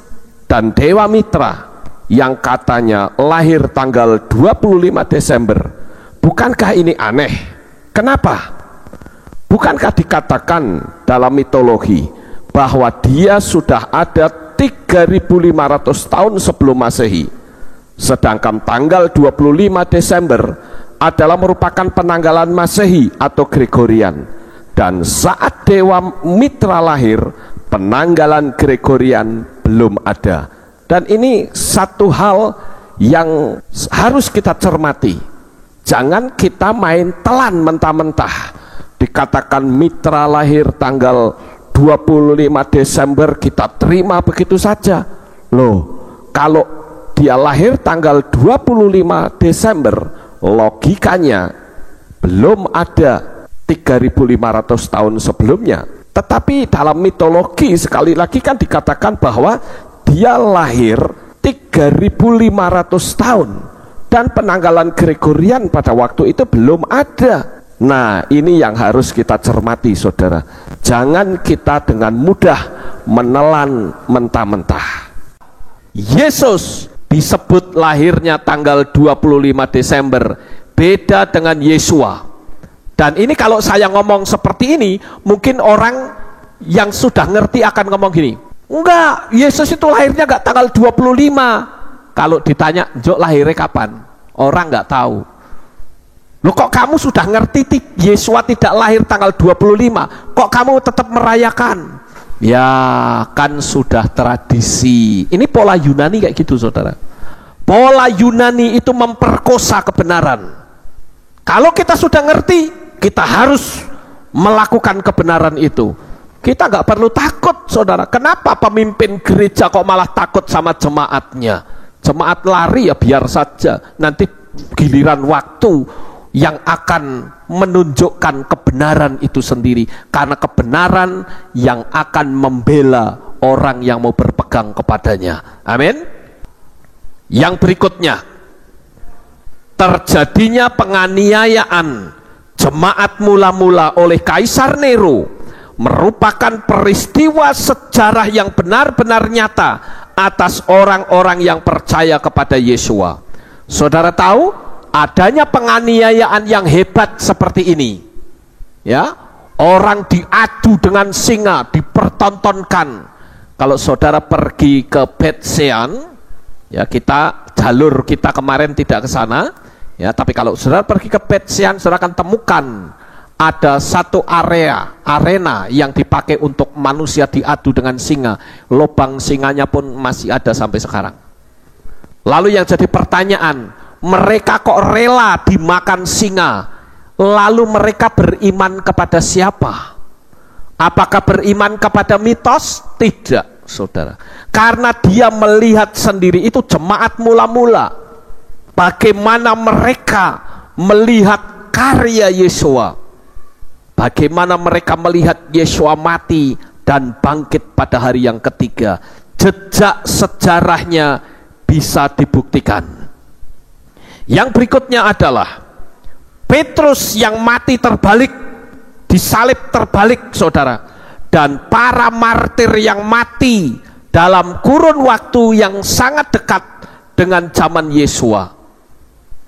dan Dewa Mitra yang katanya lahir tanggal 25 Desember, bukankah ini aneh? Kenapa? Bukankah dikatakan dalam mitologi bahwa dia sudah ada 3.500 tahun sebelum Masehi, sedangkan tanggal 25 Desember adalah merupakan penanggalan Masehi atau Gregorian, dan saat Dewa Mitra lahir, penanggalan Gregorian belum ada. Dan ini satu hal yang harus kita cermati. Jangan kita main telan mentah-mentah. Dikatakan Mitra lahir tanggal 25 Desember, kita terima begitu saja. Loh, kalau dia lahir tanggal 25 Desember, logikanya belum ada 3.500 tahun sebelumnya. Tetapi dalam mitologi sekali lagi kan dikatakan bahwa dia lahir 3.500 tahun dan penanggalan Gregorian pada waktu itu belum ada. Nah, ini yang harus kita cermati, saudara. Jangan kita dengan mudah menelan mentah-mentah. Yesus disebut lahirnya tanggal 25 Desember, beda dengan Yesua. Dan ini kalau saya ngomong seperti ini, mungkin orang yang sudah ngerti akan ngomong gini, enggak, Yesus itu lahirnya enggak tanggal 25. Kalau ditanya, "Jok lahirnya kapan?" Orang enggak tahu. Loh, kok kamu sudah ngerti Yesua tidak lahir tanggal 25, kok kamu tetap merayakan? Ya kan sudah tradisi. Ini pola Yunani kayak gitu, saudara. Pola Yunani itu memperkosa kebenaran. Kalau kita sudah ngerti, kita harus melakukan kebenaran itu. Kita nggak perlu takut, saudara. Kenapa pemimpin gereja kok malah takut sama jemaatnya? Jemaat lari ya biar saja. Nanti giliran waktu yang akan menunjukkan kebenaran itu sendiri. Karena kebenaran yang akan membela orang yang mau berpegang kepadanya. Amin. Yang berikutnya, terjadinya penganiayaan jemaat mula-mula oleh Kaisar Nero merupakan peristiwa sejarah yang benar-benar nyata atas orang-orang yang percaya kepada Yesua. Saudara tahu adanya penganiayaan yang hebat seperti ini, ya, orang diadu dengan singa, dipertontonkan. Kalau saudara pergi ke Betsean, ya, jalur kita kemarin tidak ke sana, ya, tapi kalau saudara pergi ke Betsean, saudara akan temukan ada satu arena yang dipakai untuk manusia diadu dengan singa. Lubang singanya pun masih ada sampai sekarang. Lalu yang jadi pertanyaan, mereka kok rela dimakan singa? Lalu mereka beriman kepada siapa? Apakah beriman kepada mitos? Tidak, saudara. Karena dia melihat sendiri itu jemaat mula-mula, bagaimana mereka melihat karya Yesua, bagaimana mereka melihat Yesua mati dan bangkit pada hari yang ketiga. Jejak sejarahnya bisa dibuktikan. Yang berikutnya adalah Petrus yang mati terbalik, disalib terbalik, saudara, dan para martir yang mati dalam kurun waktu yang sangat dekat dengan zaman Yesua.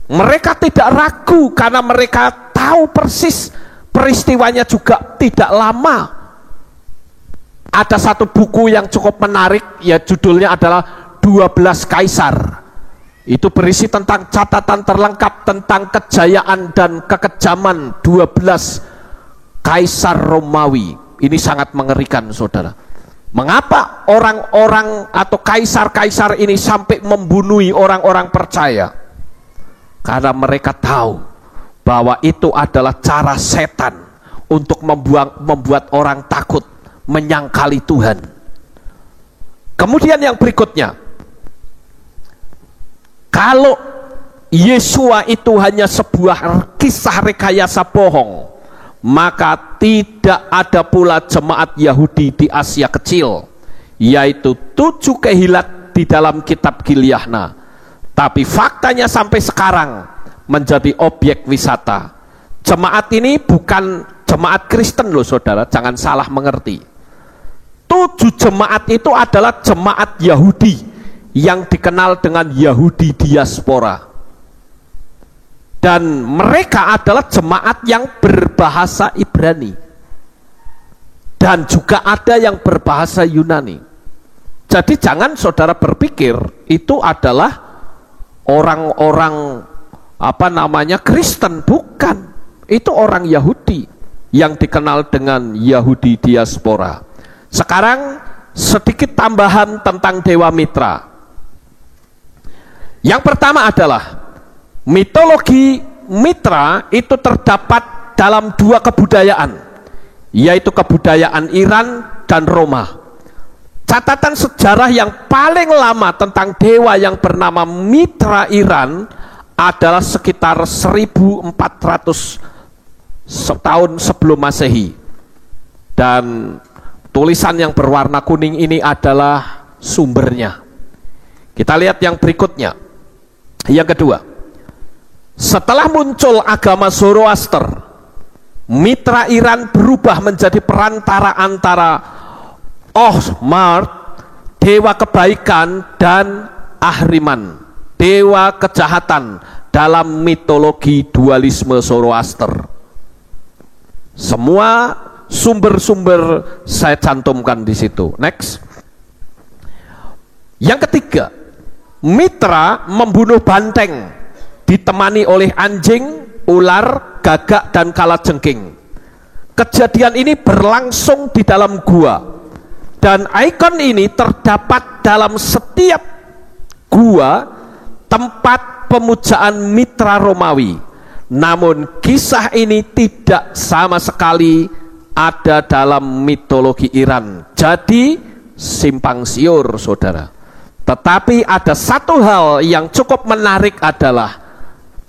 Mereka tidak ragu karena mereka tahu persis peristiwanya juga tidak lama. Ada satu buku yang cukup menarik, ya judulnya adalah 12 Kaisar. Itu berisi tentang catatan terlengkap tentang kejayaan dan kekejaman 12 Kaisar Romawi. Ini sangat mengerikan, saudara. Mengapa orang-orang atau kaisar-kaisar ini sampai membunuh orang-orang percaya? Karena mereka tahu bahwa itu adalah cara setan untuk membuat orang takut, menyangkali Tuhan. Kemudian yang berikutnya, kalau Yesua itu hanya sebuah kisah rekayasa bohong, maka tidak ada pula jemaat Yahudi di Asia Kecil, yaitu 7 kehilat di dalam kitab Gilyahna. Tapi faktanya sampai sekarang menjadi objek wisata. Jemaat ini bukan jemaat Kristen loh, saudara, jangan salah mengerti. 7 jemaat itu adalah jemaat Yahudi yang dikenal dengan Yahudi diaspora, dan mereka adalah jemaat yang berbahasa Ibrani dan juga ada yang berbahasa Yunani. Jadi jangan saudara berpikir itu adalah orang-orang Kristen, bukan. Itu orang Yahudi yang dikenal dengan Yahudi diaspora. Sekarang sedikit tambahan tentang Dewa Mitra. Yang pertama adalah mitologi Mitra itu terdapat dalam 2 kebudayaan, yaitu kebudayaan Iran dan Roma. Catatan sejarah yang paling lama tentang dewa yang bernama Mitra Iran adalah sekitar 1400 tahun sebelum Masehi. Dan tulisan yang berwarna kuning ini adalah sumbernya. Kita lihat yang berikutnya. Yang kedua, setelah muncul agama Zoroaster, Mitra Iran berubah menjadi perantara antara Ohmart, dewa kebaikan, dan Ahriman, dewa kejahatan dalam mitologi dualisme Zoroaster. Semua sumber-sumber saya cantumkan di situ. Next. Yang ketiga, Mitra membunuh banteng ditemani oleh anjing, ular, gagak, dan kalajengking. Kejadian ini berlangsung di dalam gua, dan ikon ini terdapat dalam setiap gua tempat pemujaan Mitra Romawi. Namun kisah ini tidak sama sekali ada dalam mitologi Iran. Jadi simpang siur, saudara. Tetapi ada satu hal yang cukup menarik adalah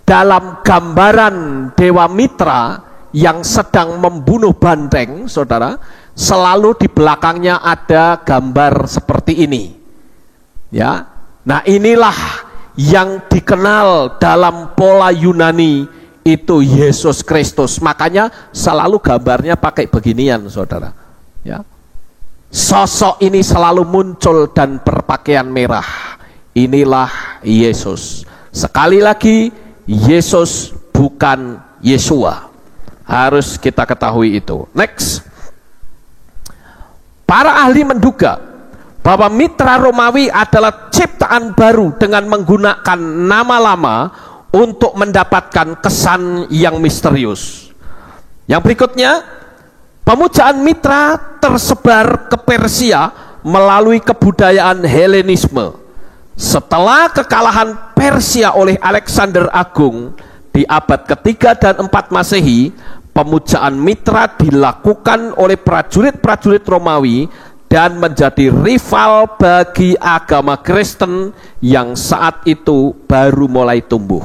dalam gambaran Dewa Mitra yang sedang membunuh banteng, saudara, selalu di belakangnya ada gambar seperti ini. Ya, nah inilah yang dikenal dalam pola Yunani itu Yesus Kristus. Makanya selalu gambarnya pakai beginian, saudara. Ya. Sosok ini selalu muncul dan berpakaian merah. Inilah Yesus. Sekali lagi, Yesus bukan Yesua. Harus kita ketahui itu. Next. Para ahli menduga bahwa Mitra Romawi adalah ciptaan baru dengan menggunakan nama lama untuk mendapatkan kesan yang misterius. Yang berikutnya, pemujaan Mitra tersebar ke Persia melalui kebudayaan Helenisme. Setelah kekalahan Persia oleh Alexander Agung di abad ketiga dan 4 Masehi, pemujaan Mitra dilakukan oleh prajurit-prajurit Romawi dan menjadi rival bagi agama Kristen yang saat itu baru mulai tumbuh.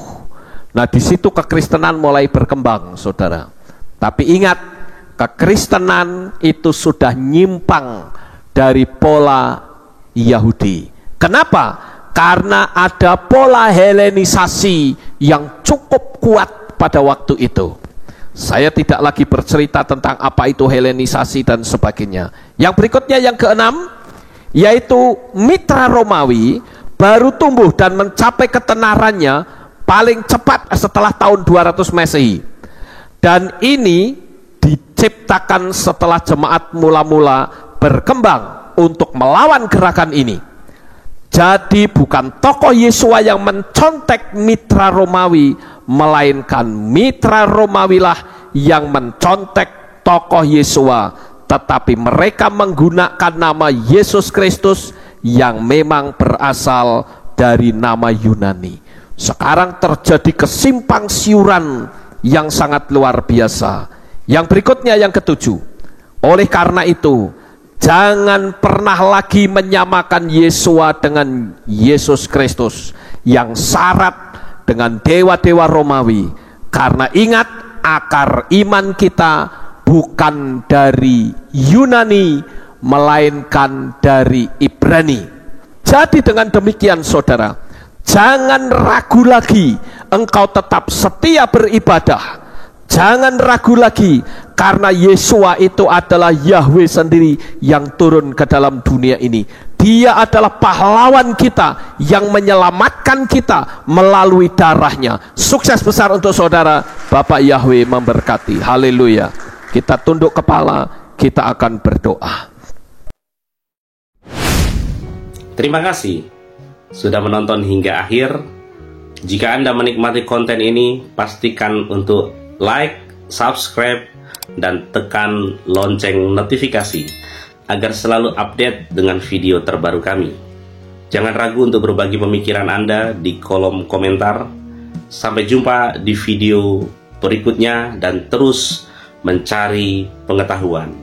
Nah, di situ kekristenan mulai berkembang, saudara. Tapi ingat, kekristenan itu sudah nyimpang dari pola Yahudi. Kenapa? Karena ada pola Helenisasi yang cukup kuat pada waktu itu. Saya tidak lagi bercerita tentang apa itu Helenisasi dan sebagainya. Yang berikutnya, yang keenam, yaitu mitra Romawi baru tumbuh dan mencapai ketenarannya paling cepat setelah tahun 200 Masehi. Dan ini diciptakan setelah jemaat mula-mula berkembang untuk melawan gerakan ini. Jadi bukan tokoh Yesua yang mencontek mitra Romawi, melainkan mitra Romawilah yang mencontek tokoh Yesua, tetapi mereka menggunakan nama Yesus Kristus yang memang berasal dari nama Yunani. Sekarang terjadi kesimpang siuran yang sangat luar biasa. Yang berikutnya, yang ketujuh, oleh karena itu jangan pernah lagi menyamakan Yesua dengan Yesus Kristus yang syarat dengan dewa-dewa Romawi. Karena ingat, akar iman kita bukan dari Yunani, melainkan dari Ibrani. Jadi dengan demikian, saudara, jangan ragu lagi, engkau tetap setia beribadah. Jangan ragu lagi, karena Yesua itu adalah Yahweh sendiri yang turun ke dalam dunia ini. Dia adalah pahlawan kita yang menyelamatkan kita melalui darahnya. Sukses besar untuk saudara. Bapak Yahweh memberkati. Haleluya. Kita tunduk kepala, kita akan berdoa. Terima kasih sudah menonton hingga akhir. Jika Anda menikmati konten ini, pastikan untuk like, subscribe, dan tekan lonceng notifikasi agar selalu update dengan video terbaru kami. Jangan ragu untuk berbagi pemikiran Anda di kolom komentar. Sampai jumpa di video berikutnya dan terus mencari pengetahuan.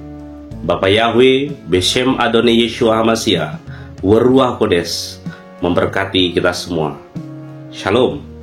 Bapak Yahweh, Beshem Adonai Yeshua HaMashiach, Waruah Kodes, memberkati kita semua. Shalom.